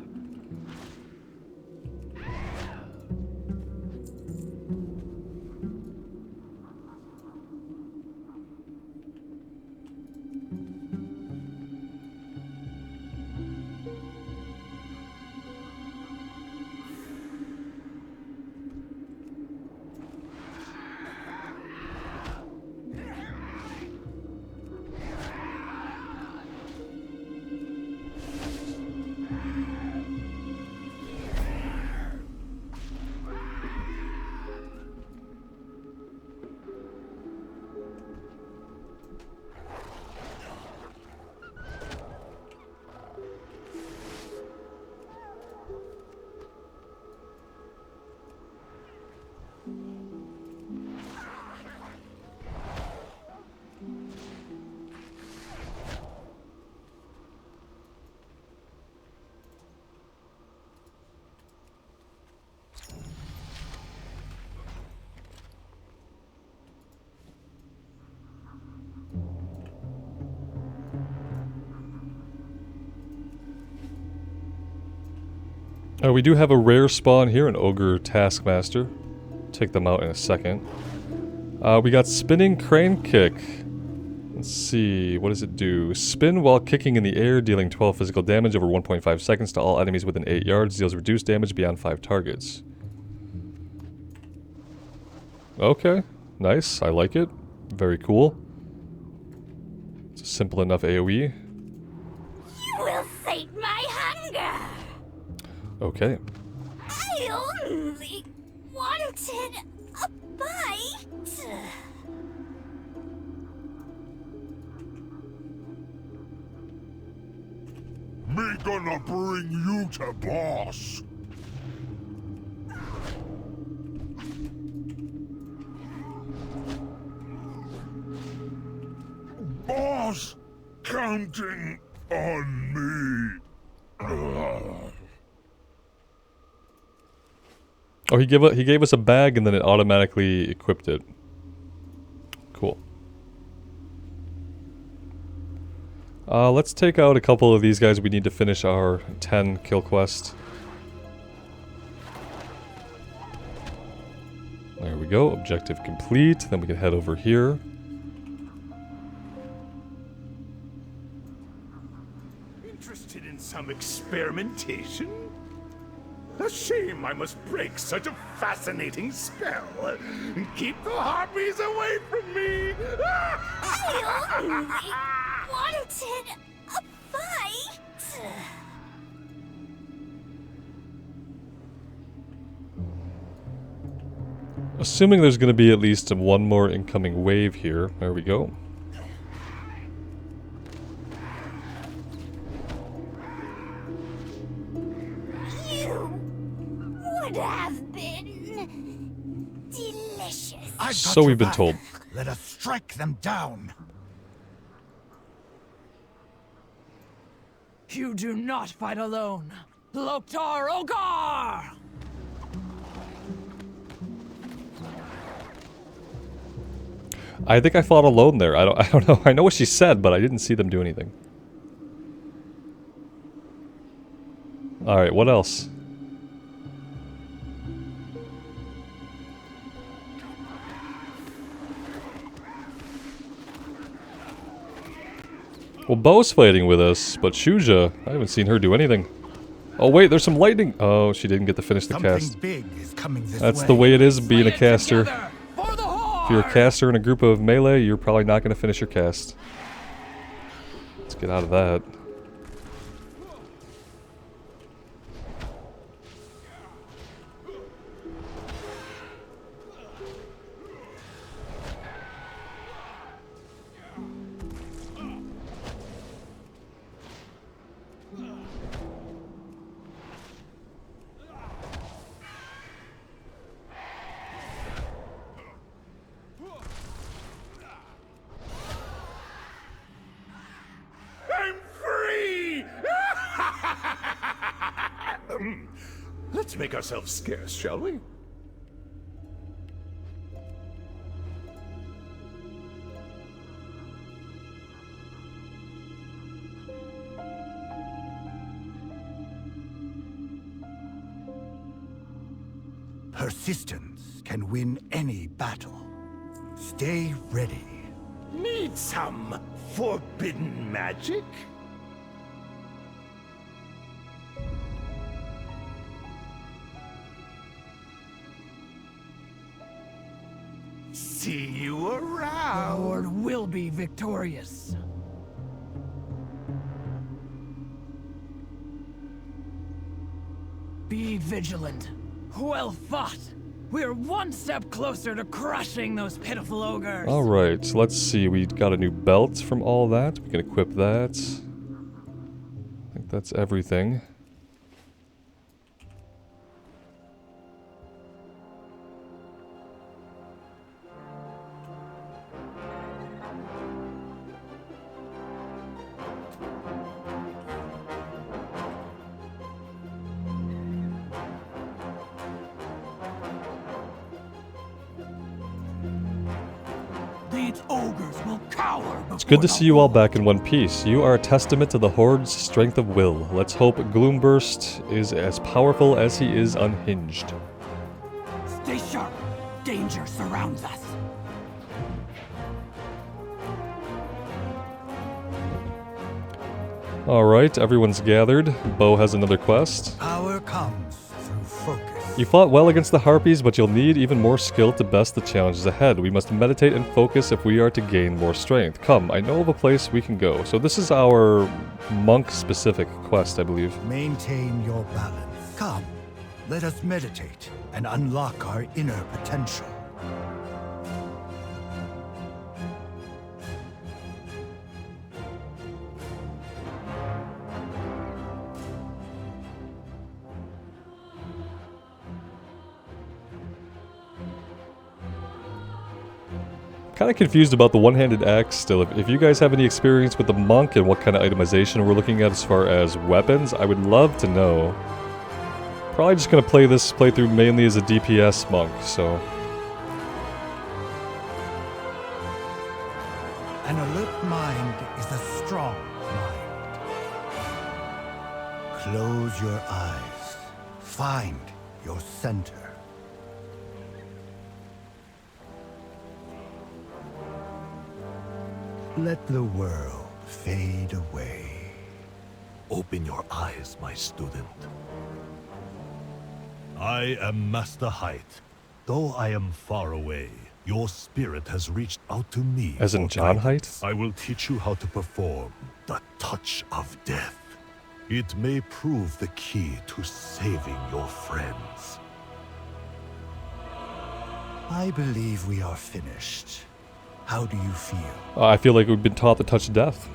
[SPEAKER 2] We do have a rare spawn here, an ogre taskmaster. Take them out in a second. We got spinning crane kick. Let's see, what does it do? Spin while kicking in the air, dealing 12 physical damage over 1.5 seconds to all enemies within 8 yards. Deals reduced damage beyond 5 targets. Okay, nice. I like it. Very cool. It's a simple enough AoE.
[SPEAKER 10] You will sate my hunger.
[SPEAKER 2] Okay.
[SPEAKER 10] I only wanted a bite.
[SPEAKER 7] Me gonna bring you to boss. Boss, counting on me.
[SPEAKER 2] Oh, he gave us a bag and then it automatically equipped it. Cool. Let's take out a couple of these guys. We need to finish our 10 kill quest. There we go. Objective complete. Then we can head over here.
[SPEAKER 1] Interested in some experimentation? A shame I must break such a fascinating spell. Keep the harpies away from me!
[SPEAKER 10] I only wanted a bite.
[SPEAKER 2] Assuming there's going to be at least one more incoming wave here. There we go.
[SPEAKER 10] Would have been delicious.
[SPEAKER 2] So we've been told.
[SPEAKER 11] Let us strike them down.
[SPEAKER 3] You do not fight alone. Loktar Ogre!
[SPEAKER 2] I think I fought alone there. I don't know. I know what she said, but I didn't see them do anything. All right, what else? Well, Bo's fighting with us, but Shuja, I haven't seen her do anything. Oh wait, there's some lightning. Oh, she didn't get to finish the cast.
[SPEAKER 11] Big is coming this
[SPEAKER 2] That's
[SPEAKER 11] way.
[SPEAKER 2] the way it is being a caster. If you're a caster in a group of melee, you're probably not going to finish your cast. Let's get out of that.
[SPEAKER 7] make ourselves scarce, shall we?
[SPEAKER 11] Persistence can win any battle. Stay ready.
[SPEAKER 7] Need some forbidden magic? See you around.
[SPEAKER 3] The Horde will be victorious. Be vigilant. Well fought. We're one step closer to crushing those pitiful ogres.
[SPEAKER 2] Alright, so let's see. We got a new belt from all that. We can equip that. I think that's everything.
[SPEAKER 3] These ogres will cower.
[SPEAKER 2] It's good to see you all back in one piece. You are a testament to the Horde's strength of will. Let's hope Gloomburst is as powerful as he is unhinged.
[SPEAKER 3] Stay sharp. Danger surrounds us.
[SPEAKER 2] Alright, everyone's gathered. Bo has another quest.
[SPEAKER 11] Power comes through focus.
[SPEAKER 2] You fought well against the Harpies, but you'll need even more skill to best the challenges ahead. We must meditate and focus if we are to gain more strength. Come, I know of a place we can go. So this is our monk-specific quest, I believe.
[SPEAKER 11] Maintain your balance. Come, let us meditate and unlock our inner potential.
[SPEAKER 2] Kind of confused about the one-handed axe still. If you guys have any experience with the monk and what kind of itemization we're looking at as far as weapons, I would love to know. Probably just going to play this playthrough mainly as a DPS monk, so...
[SPEAKER 11] An alert mind is a strong mind. Close your eyes. Find your center. Let the world fade away.
[SPEAKER 12] Open your eyes, my student. I am Master Height. Though I am far away, your spirit has reached out to me.
[SPEAKER 2] As in John Height?
[SPEAKER 12] I will teach you how to perform the touch of death. It may prove the key to saving your friends.
[SPEAKER 11] I believe we are finished. How do you feel?
[SPEAKER 2] I feel like we've been taught the touch of death.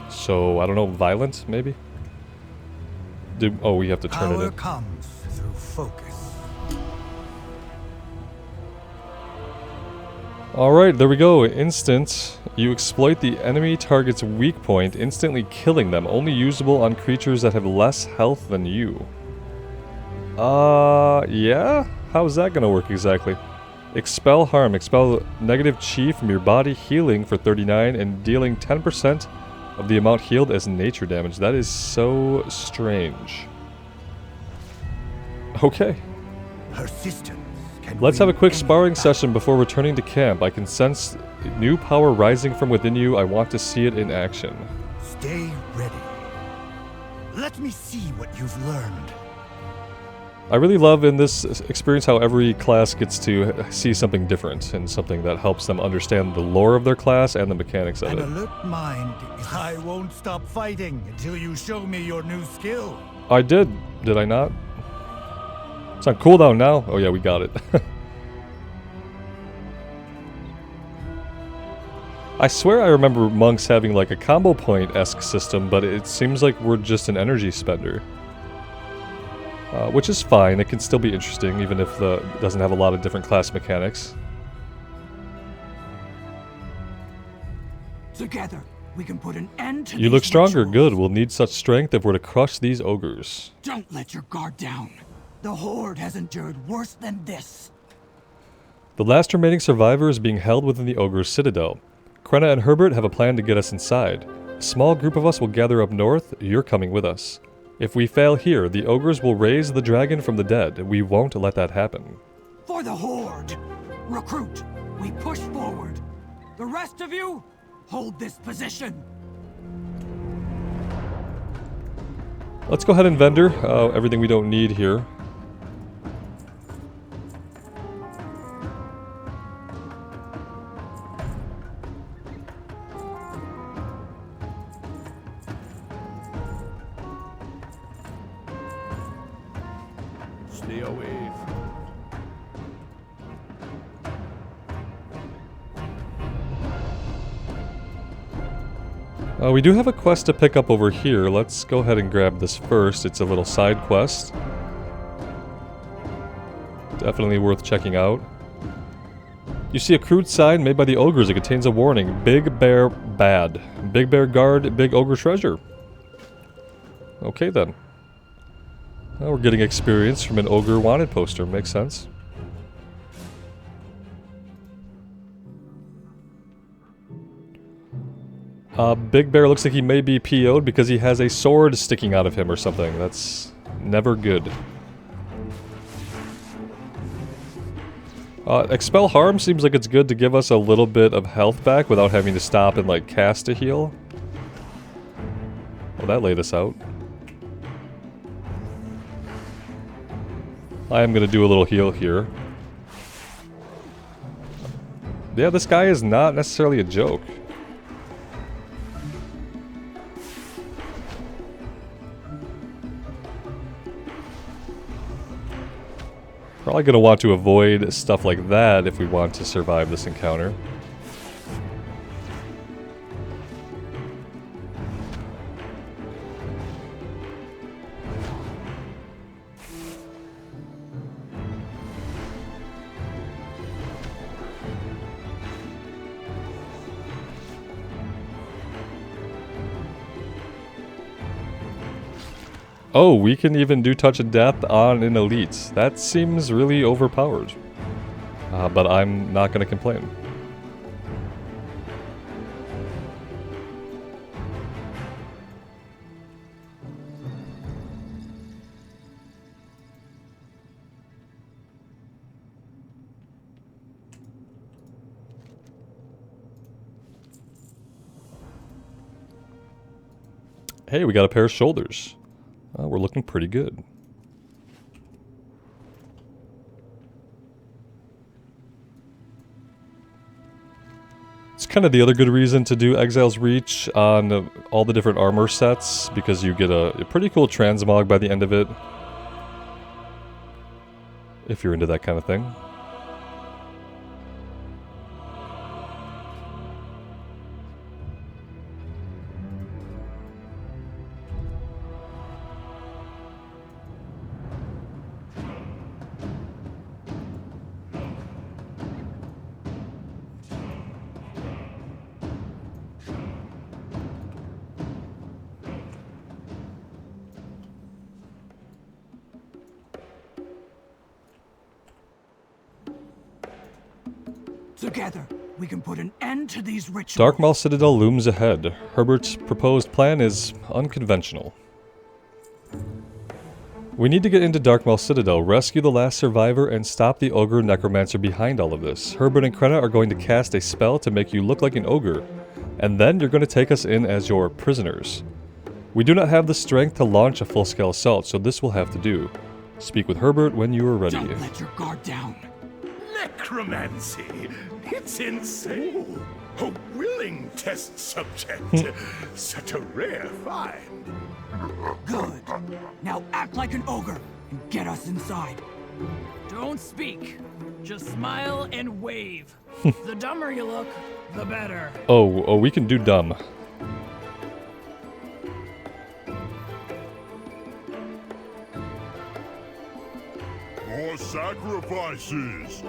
[SPEAKER 2] So, I don't know, violent, maybe? Oh, we have to turn it
[SPEAKER 11] Power
[SPEAKER 2] in.
[SPEAKER 11] comes through focus.
[SPEAKER 2] Alright, there we go. Instant. You exploit the enemy target's weak point, instantly killing them. Only usable on creatures that have less health than you. Yeah? How is that gonna work exactly? Expel harm. Expel negative chi from your body, healing for 39 and dealing 10% of the amount healed as nature damage. That is so strange. Okay.
[SPEAKER 11] Persistence can
[SPEAKER 2] Let's have a
[SPEAKER 11] win
[SPEAKER 2] quick
[SPEAKER 11] any
[SPEAKER 2] sparring
[SPEAKER 11] battle.
[SPEAKER 2] session before returning to camp. I can sense new power rising from within you. I want to see it in action.
[SPEAKER 11] Stay ready. Let me see what you've learned.
[SPEAKER 2] I really love in this experience how every class gets to see something different and something that helps them understand the lore of their class and the mechanics of
[SPEAKER 11] An
[SPEAKER 2] it.
[SPEAKER 11] alert mind is I won't stop fighting until you show me your new skill.
[SPEAKER 2] I did I not? It's on cooldown now? Oh yeah, we got it. I swear I remember monks having like a combo point-esque system, but it seems like we're just an energy spender. Which is fine, it can still be interesting, even if it doesn't have a lot of different class mechanics.
[SPEAKER 3] Together, we can put an end to
[SPEAKER 2] You look
[SPEAKER 3] these
[SPEAKER 2] stronger,
[SPEAKER 3] rituals.
[SPEAKER 2] good. We'll need such strength if we're to crush these ogres.
[SPEAKER 3] Don't let your guard down. The Horde has endured worse than this.
[SPEAKER 2] The last remaining survivor is being held within the ogre's citadel. Krenna and Herbert have a plan to get us inside. A small group of us will gather up north. You're coming with us. If we fail here, the ogres will raise the dragon from the dead. We won't let that happen.
[SPEAKER 3] For the Horde! Recruit, we push forward. The rest of you, hold this position.
[SPEAKER 2] Let's go ahead and vendor everything we don't need here.
[SPEAKER 1] Stay away.
[SPEAKER 2] We do have a quest to pick up over here. Let's go ahead and grab this first. It's a little side quest. Definitely worth checking out. You see a crude sign made by the ogres. It contains a warning. Big bear bad. Big bear guard, big ogre treasure. Okay then. Well, we're getting experience from an ogre wanted poster. Makes sense. Big Bear looks like he may be PO'd because he has a sword sticking out of him or something. That's never good. Expel Harm seems like it's good to give us a little bit of health back without having to stop and like cast a heal. Well, that laid us out. I am going to do a little heal here. Yeah, this guy is not necessarily a joke. Probably going to want to avoid stuff like that if we want to survive this encounter. Oh, we can even do Touch of Death on an elite. That seems really overpowered. But I'm not going to complain. Hey, we got a pair of shoulders. We're looking pretty good. It's kind of the other good reason to do Exile's Reach on all the different armor sets, because you get a pretty cool transmog by the end of it. If you're into that kind of thing.
[SPEAKER 3] Together, we can put an end to these rituals.
[SPEAKER 2] Darkmaul Citadel looms ahead. Herbert's proposed plan is unconventional. We need to get into Darkmaul Citadel, rescue the last survivor, and stop the ogre necromancer behind all of this. Herbert and Krenna are going to cast a spell to make you look like an ogre, and then you're going to take us in as your prisoners. We do not have the strength to launch a full-scale assault, so this will have to do. Speak with Herbert when you are ready.
[SPEAKER 3] Don't let your guard down.
[SPEAKER 1] Necromancy! It's insane! A willing test subject! Such a rare find!
[SPEAKER 3] Good. Now act like an ogre and get us inside.
[SPEAKER 13] Don't speak. Just smile and wave. The dumber you look, the better.
[SPEAKER 2] Oh, we can do dumb.
[SPEAKER 7] More sacrifices!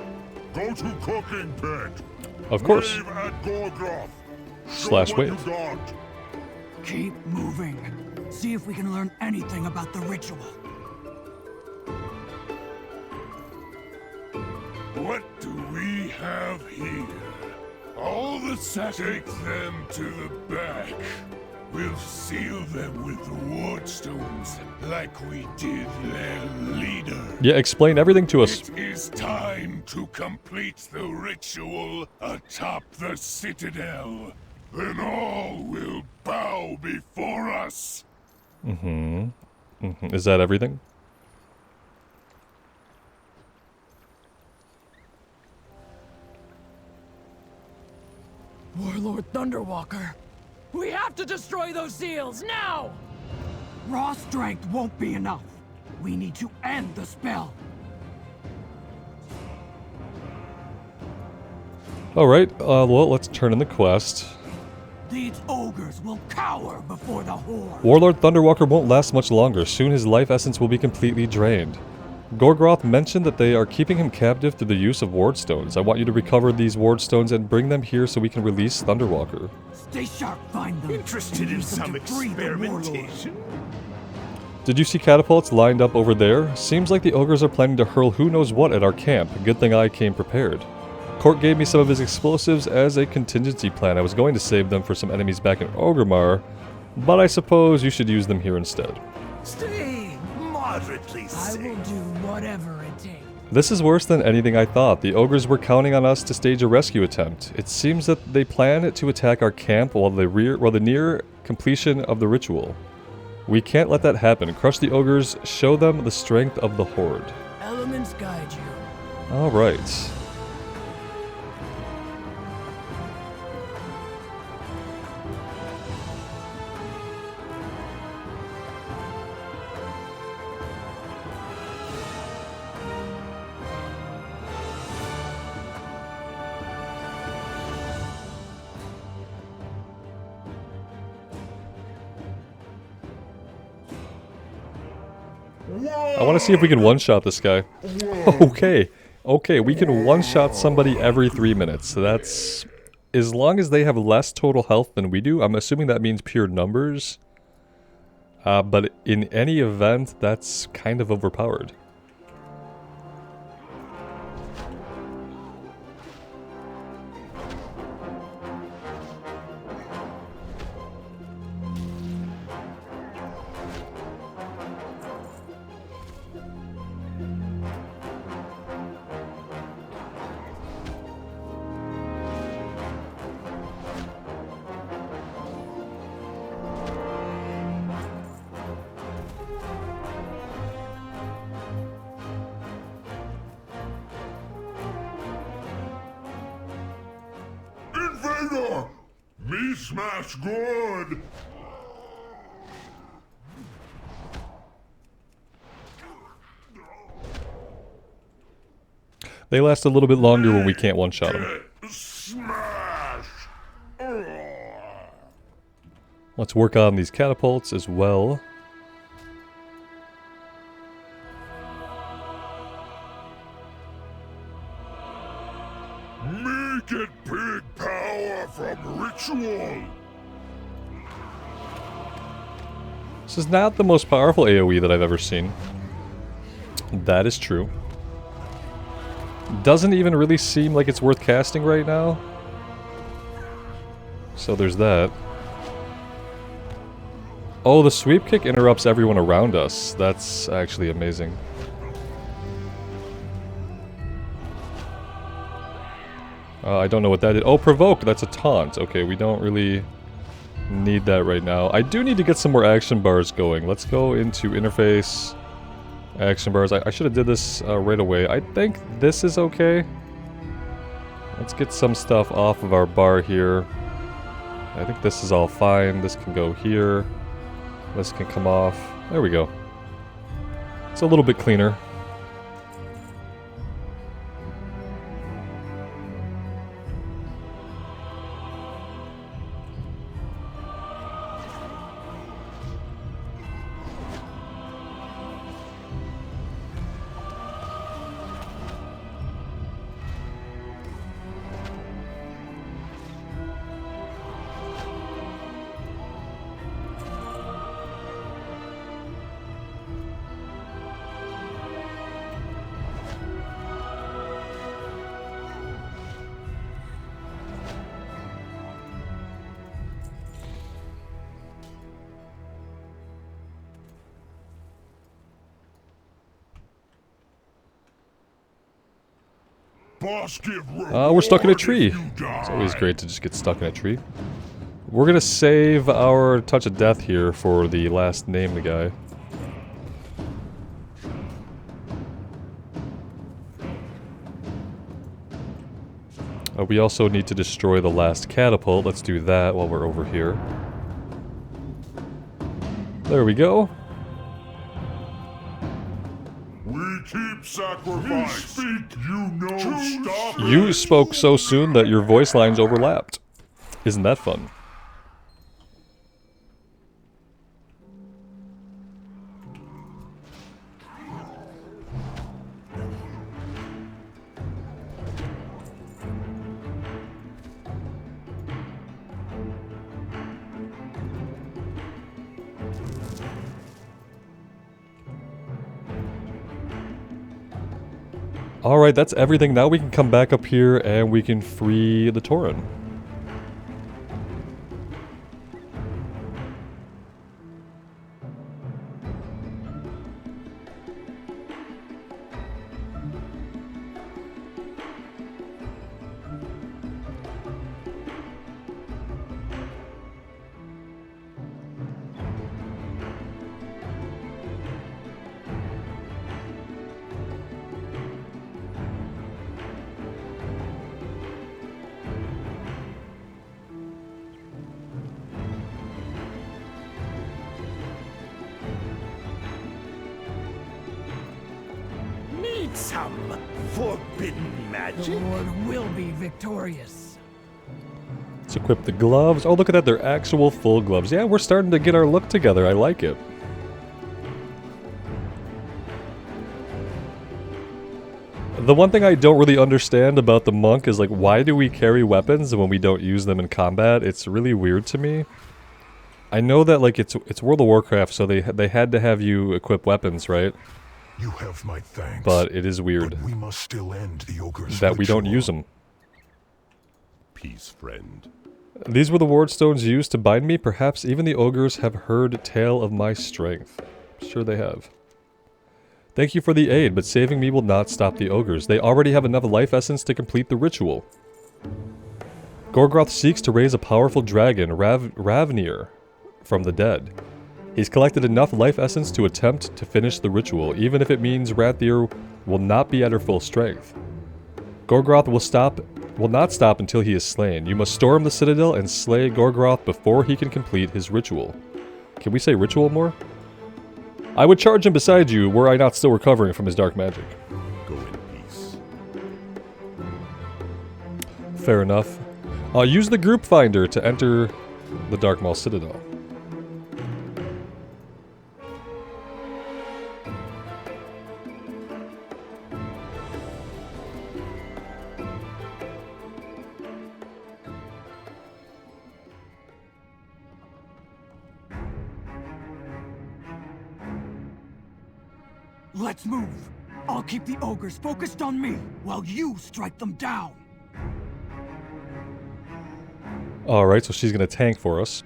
[SPEAKER 7] Go to cooking pit!
[SPEAKER 2] Of course.
[SPEAKER 7] Wave at Gorgoth!
[SPEAKER 2] Slash
[SPEAKER 7] Show what
[SPEAKER 2] wave.
[SPEAKER 7] you got.
[SPEAKER 3] Keep moving. See if we can learn anything about the ritual.
[SPEAKER 7] What do we have here? All the take them to the back. We'll seal them with the wardstones like we did their leader.
[SPEAKER 2] Yeah, explain everything to us.
[SPEAKER 7] It is time to complete the ritual atop the Citadel. Then all will bow before us.
[SPEAKER 2] Is that everything?
[SPEAKER 13] Warlord Thunderwalker, we have to destroy those seals, now!
[SPEAKER 3] Raw strength won't be enough. We need to end the spell.
[SPEAKER 2] Alright, well, let's turn in the quest.
[SPEAKER 3] These ogres will cower before the Horde.
[SPEAKER 2] Warlord Thunderwalker won't last much longer. Soon his life essence will be completely drained. Gorgroth mentioned that they are keeping him captive through the use of wardstones. I want you to recover these wardstones and bring them here so we can release Thunderwalker.
[SPEAKER 3] Stay sharp, find them.
[SPEAKER 8] Interested in some experimentation?
[SPEAKER 2] Did you see catapults lined up over there? Seems like the ogres are planning to hurl who knows what at our camp. Good thing I came prepared. Court gave me some of his explosives as a contingency plan. I was going to save them for some enemies back in Orgrimmar, but I suppose you should use them here instead.
[SPEAKER 8] Stay moderately safe.
[SPEAKER 13] I will do whatever it takes.
[SPEAKER 2] This is worse than anything I thought. The ogres were counting on us to stage a rescue attempt. It seems that they plan to attack our camp while the near completion of the ritual. We can't let that happen. Crush the ogres, show them the strength of the Horde.
[SPEAKER 13] Elements guide you.
[SPEAKER 2] Alright. I want to see if we can one-shot this guy. Okay. Okay, we can one-shot somebody every 3 minutes. So that's... As long as they have less total health than we do, I'm assuming that means pure numbers. But in any event, that's kind of overpowered.
[SPEAKER 7] Me smash good!
[SPEAKER 2] They last a little bit longer when we can't one-shot them.
[SPEAKER 7] Smash!
[SPEAKER 2] Let's work on these catapults as well.
[SPEAKER 7] Me get big power from ritual!
[SPEAKER 2] This is not the most powerful AoE that I've ever seen. That is true. Doesn't even really seem like it's worth casting right now. So there's that. Oh, the sweep kick interrupts everyone around us. That's actually amazing. I don't know what that did. Oh, provoke! That's a taunt. Okay, we don't really need that right now. I do need to get some more action bars going. Let's go into interface. Action bars. I should have did this right away. I think this is okay. Let's get some stuff off of our bar here. I think this is all fine. This can go here. This can come off. There we go. It's a little bit cleaner.
[SPEAKER 7] Boss give
[SPEAKER 2] We're stuck in a
[SPEAKER 7] reward
[SPEAKER 2] tree.
[SPEAKER 7] if you die.
[SPEAKER 2] It's always great to just get stuck in a tree. We're gonna save our touch of death here for the last named guy. We also need to destroy the last catapult. Let's do that while we're over here. There we go.
[SPEAKER 7] We keep sacrifice. You speak, you know, stop.
[SPEAKER 2] You spoke so soon that your voice lines overlapped. Isn't that fun? Alright, that's everything. Now we can come back up here and we can free the Tauren.
[SPEAKER 8] Some forbidden magic?
[SPEAKER 13] The Horde will be victorious.
[SPEAKER 2] Let's equip the gloves. Oh, look at that. They're actual full gloves. Yeah, we're starting to get our look together. I like it. The one thing I don't really understand about the monk is, like, why do we carry weapons when we don't use them in combat? It's really weird to me. I know that, like, it's World of Warcraft, so they had to have you equip weapons, right?
[SPEAKER 7] You have my thanks.
[SPEAKER 2] But it is weird.
[SPEAKER 7] But we must still end the ogre's
[SPEAKER 2] that we don't
[SPEAKER 7] ritual.
[SPEAKER 2] use them.
[SPEAKER 12] Peace, friend.
[SPEAKER 2] These were the ward stones used to bind me. Perhaps even the ogres have heard tale of my strength. Sure they have. Thank you for the aid, but saving me will not stop the ogres. They already have enough life essence to complete the ritual. Gorgroth seeks to raise a powerful dragon, Ravnir, from the dead. He's collected enough life essence to attempt to finish the ritual, even if it means Ravnir will not be at her full strength. Gorgroth will not stop until he is slain. You must storm the Citadel and slay Gorgroth before he can complete his ritual. Can we say ritual more? I would charge him beside you were I not still recovering from his dark magic.
[SPEAKER 12] Go in peace.
[SPEAKER 2] Fair enough. Use the group finder to enter the Darkmaul Citadel.
[SPEAKER 3] Let's move. I'll keep the ogres focused on me while you strike them down.
[SPEAKER 2] Alright, so she's gonna tank for us.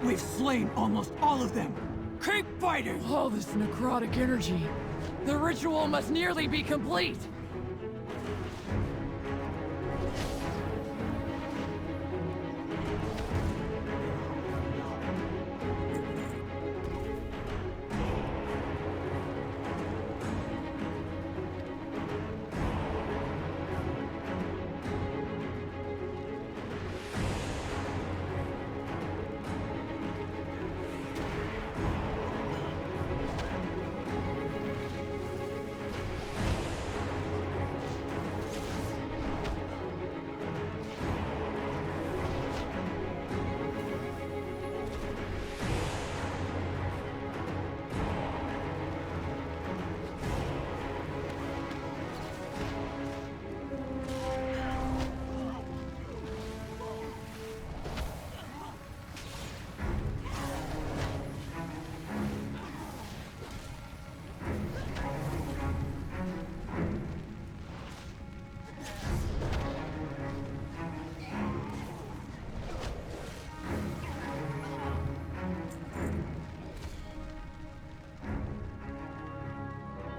[SPEAKER 3] We've slain almost all of them. Keep fighting!
[SPEAKER 13] All this necrotic energy. The ritual must nearly be complete.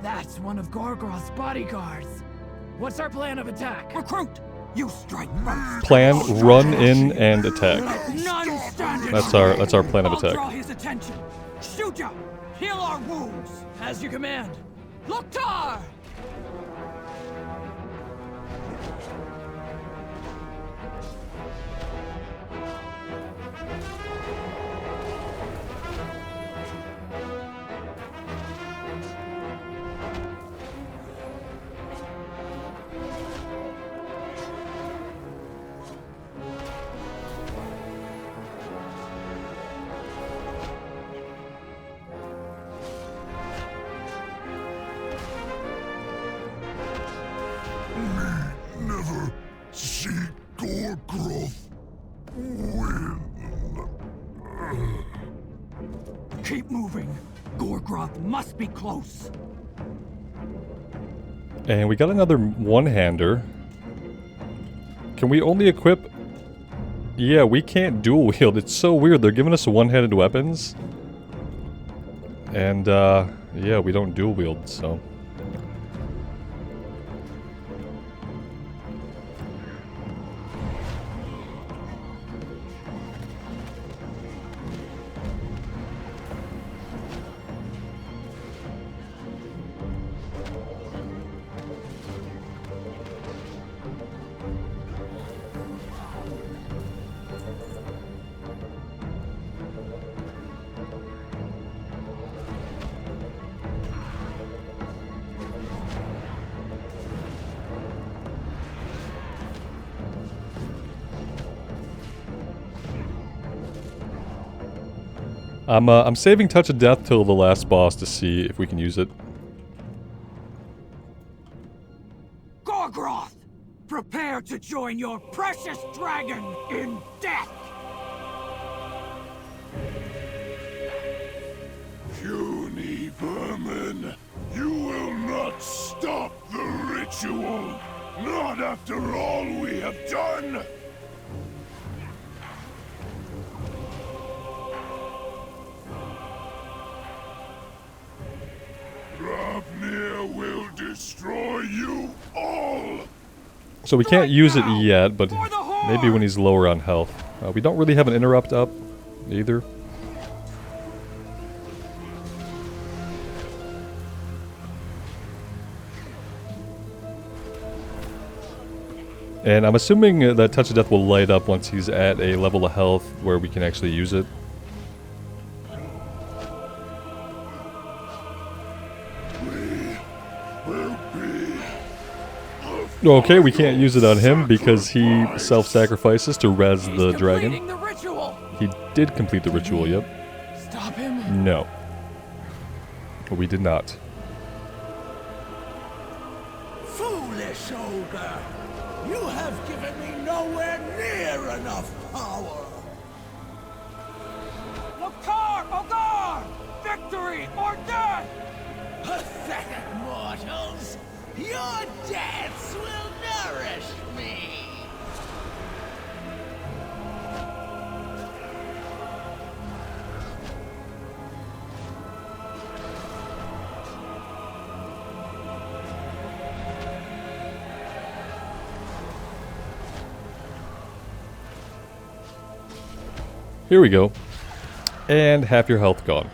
[SPEAKER 13] That's one of Gorgroth's bodyguards. What's our plan of attack?
[SPEAKER 3] Recruit! You strike first.
[SPEAKER 2] Plan, run in, and attack.
[SPEAKER 3] None stand in
[SPEAKER 2] That's our plan of
[SPEAKER 3] I'll draw
[SPEAKER 2] attack.
[SPEAKER 3] his attention. Shoot ya! Heal our wounds.
[SPEAKER 13] As you command.
[SPEAKER 3] Loktar!
[SPEAKER 7] Never see Gorgroth win.
[SPEAKER 3] Keep moving. Gorgroth must be close.
[SPEAKER 2] And we got another one-hander. Can we only equip... Yeah, we can't dual wield. It's so weird. They're giving us one-handed weapons. And, yeah, we don't dual wield, so... I'm saving Touch of Death till the last boss to see if we can use it.
[SPEAKER 3] Gorgroth! Prepare to join your precious dragon in death!
[SPEAKER 7] Puny vermin, you will not stop the ritual. Not after all we have done. Ravnir will destroy you all!
[SPEAKER 2] So we can't use it yet, but maybe when he's lower on health. We don't really have an interrupt up, either. And I'm assuming that Touch of Death will light up once he's at a level of health where we can actually use it. Okay, we can't use it on him because he self-sacrifices to res the dragon. He did complete the ritual, yep.
[SPEAKER 13] Stop him?
[SPEAKER 2] No. We did not.
[SPEAKER 14] Foolish ogre! You have given me nowhere near enough power!
[SPEAKER 3] Loktar! Ogre! Victory or death!
[SPEAKER 14] Pathetic mortals! Your deaths will nourish me!
[SPEAKER 2] Here we go. And half your health gone.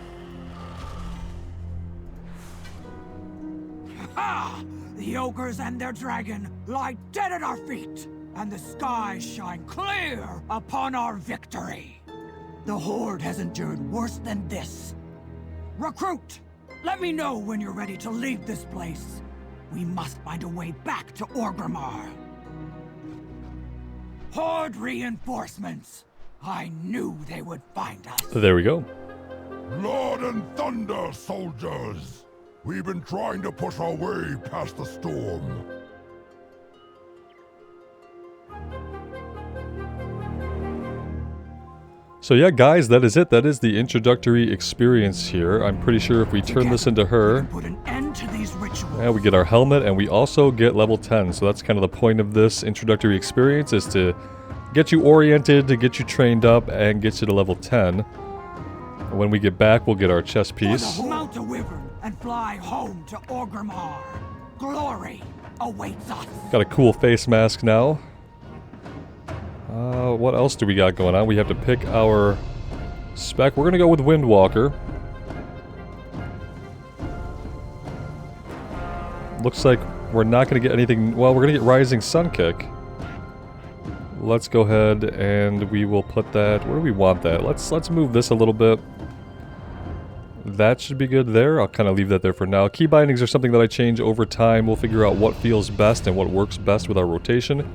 [SPEAKER 3] Ha! The ogres and their dragon lie dead at our feet, and the skies shine clear upon our victory. The Horde has endured worse than this. Recruit! Let me know when you're ready to leave this place. We must find a way back to Orgrimmar. Horde reinforcements! I knew they would find us.
[SPEAKER 2] There we go.
[SPEAKER 7] Blood and thunder, soldiers! We've been trying to push our way past the storm.
[SPEAKER 2] So yeah, guys, that is it. That is the introductory experience here. I'm pretty sure if we turn this into her,
[SPEAKER 3] Put an end to these rituals.
[SPEAKER 2] yeah, we get our helmet and we also get level 10. So that's kind of the point of this introductory experience, is to get you oriented, to get you trained up, and get you to level 10. And when we get back, we'll get our chest piece.
[SPEAKER 3] Mount a wyvern and fly home to Orgrimmar. Glory awaits us.
[SPEAKER 2] Got a cool face mask now. What else do we got going on? We have to pick our spec. We're gonna go with Windwalker. Looks like we're not gonna get anything. Well, we're gonna get Rising Sun Kick. Let's go ahead and we will put that. Where do we want that? Let's move this a little bit. That should be good there. I'll kind of leave that there for now. Key bindings are something that I change over time. We'll figure out what feels best and what works best with our rotation.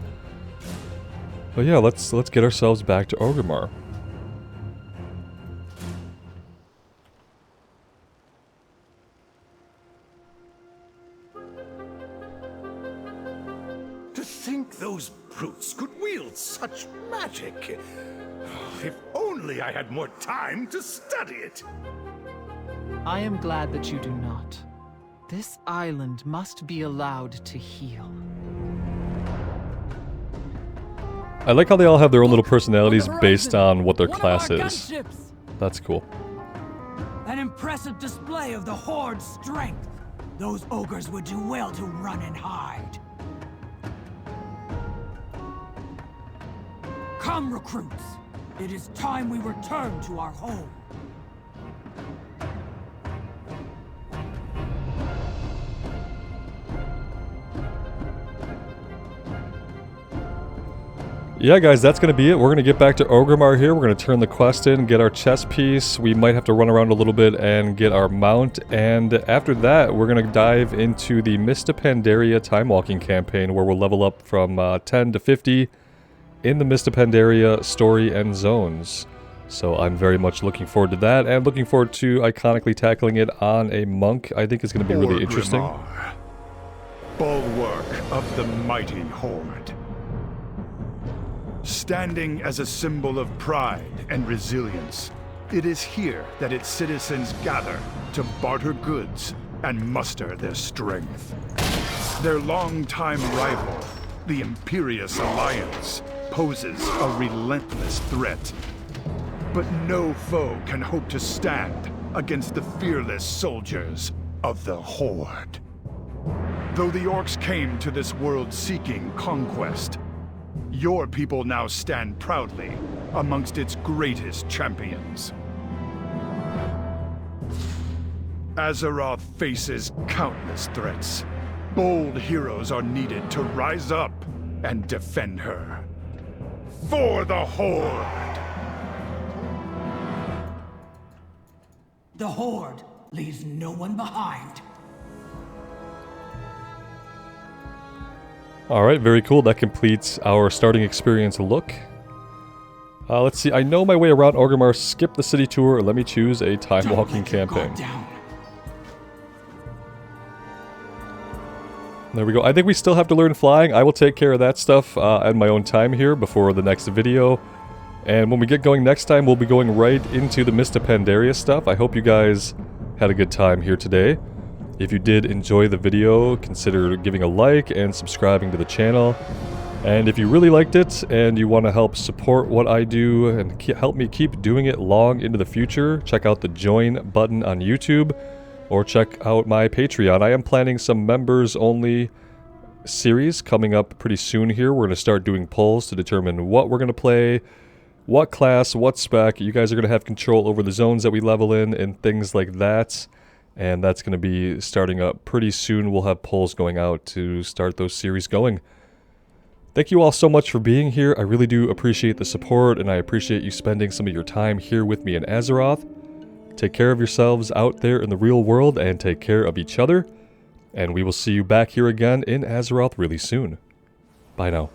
[SPEAKER 2] But yeah, let's get ourselves back to Orgrimmar.
[SPEAKER 7] To think those brutes could wield such magic. If only I had more time to study it.
[SPEAKER 9] I am glad that you do not. This island must be allowed to heal.
[SPEAKER 2] I like how they all have their own little personalities based on what their class is. That's cool.
[SPEAKER 3] An impressive display of the Horde's strength. Those ogres would do well to run and hide. Come, recruits. It is time we return to our home.
[SPEAKER 2] Yeah, guys, that's going to be it. We're going to get back to Orgrimmar here. We're going to turn the quest in, get our chest piece. We might have to run around a little bit and get our mount. And after that, we're going to dive into the Mists of Pandaria time walking campaign, where we'll level up from 10 to 50 in the Mists of Pandaria story and zones. So I'm very much looking forward to that, and looking forward to iconically tackling it on a monk. I think it's going to be really interesting.
[SPEAKER 1] Bulwark of the mighty Horde. Standing as a symbol of pride and resilience, it is here that its citizens gather to barter goods and muster their strength. Their longtime rival, the Imperious Alliance, poses a relentless threat. But no foe can hope to stand against the fearless soldiers of the Horde. Though the orcs came to this world seeking conquest, your people now stand proudly amongst its greatest champions. Azeroth faces countless threats. Bold heroes are needed to rise up and defend her. For the Horde!
[SPEAKER 3] The Horde leaves no one behind.
[SPEAKER 2] Alright, very cool. That completes our starting experience look. Let's see. I know my way around Orgrimmar. Skip the city tour. Let me choose a time walking campaign. There we go. I think we still have to learn flying. I will take care of that stuff at my own time here before the next video. And when we get going next time, we'll be going right into the Mists of Pandaria stuff. I hope you guys had a good time here today. If you did enjoy the video, consider giving a like and subscribing to the channel. And if you really liked it and you want to help support what I do and help me keep doing it long into the future, check out the join button on YouTube or check out my Patreon. I am planning some members only series coming up pretty soon here. We're going to start doing polls to determine what we're going to play, what class, what spec. You guys are going to have control over the zones that we level in and things like that. And that's going to be starting up pretty soon. We'll have polls going out to start those series going. Thank you all so much for being here. I really do appreciate the support, and I appreciate you spending some of your time here with me in Azeroth. Take care of yourselves out there in the real world, and take care of each other. And we will see you back here again in Azeroth really soon. Bye now.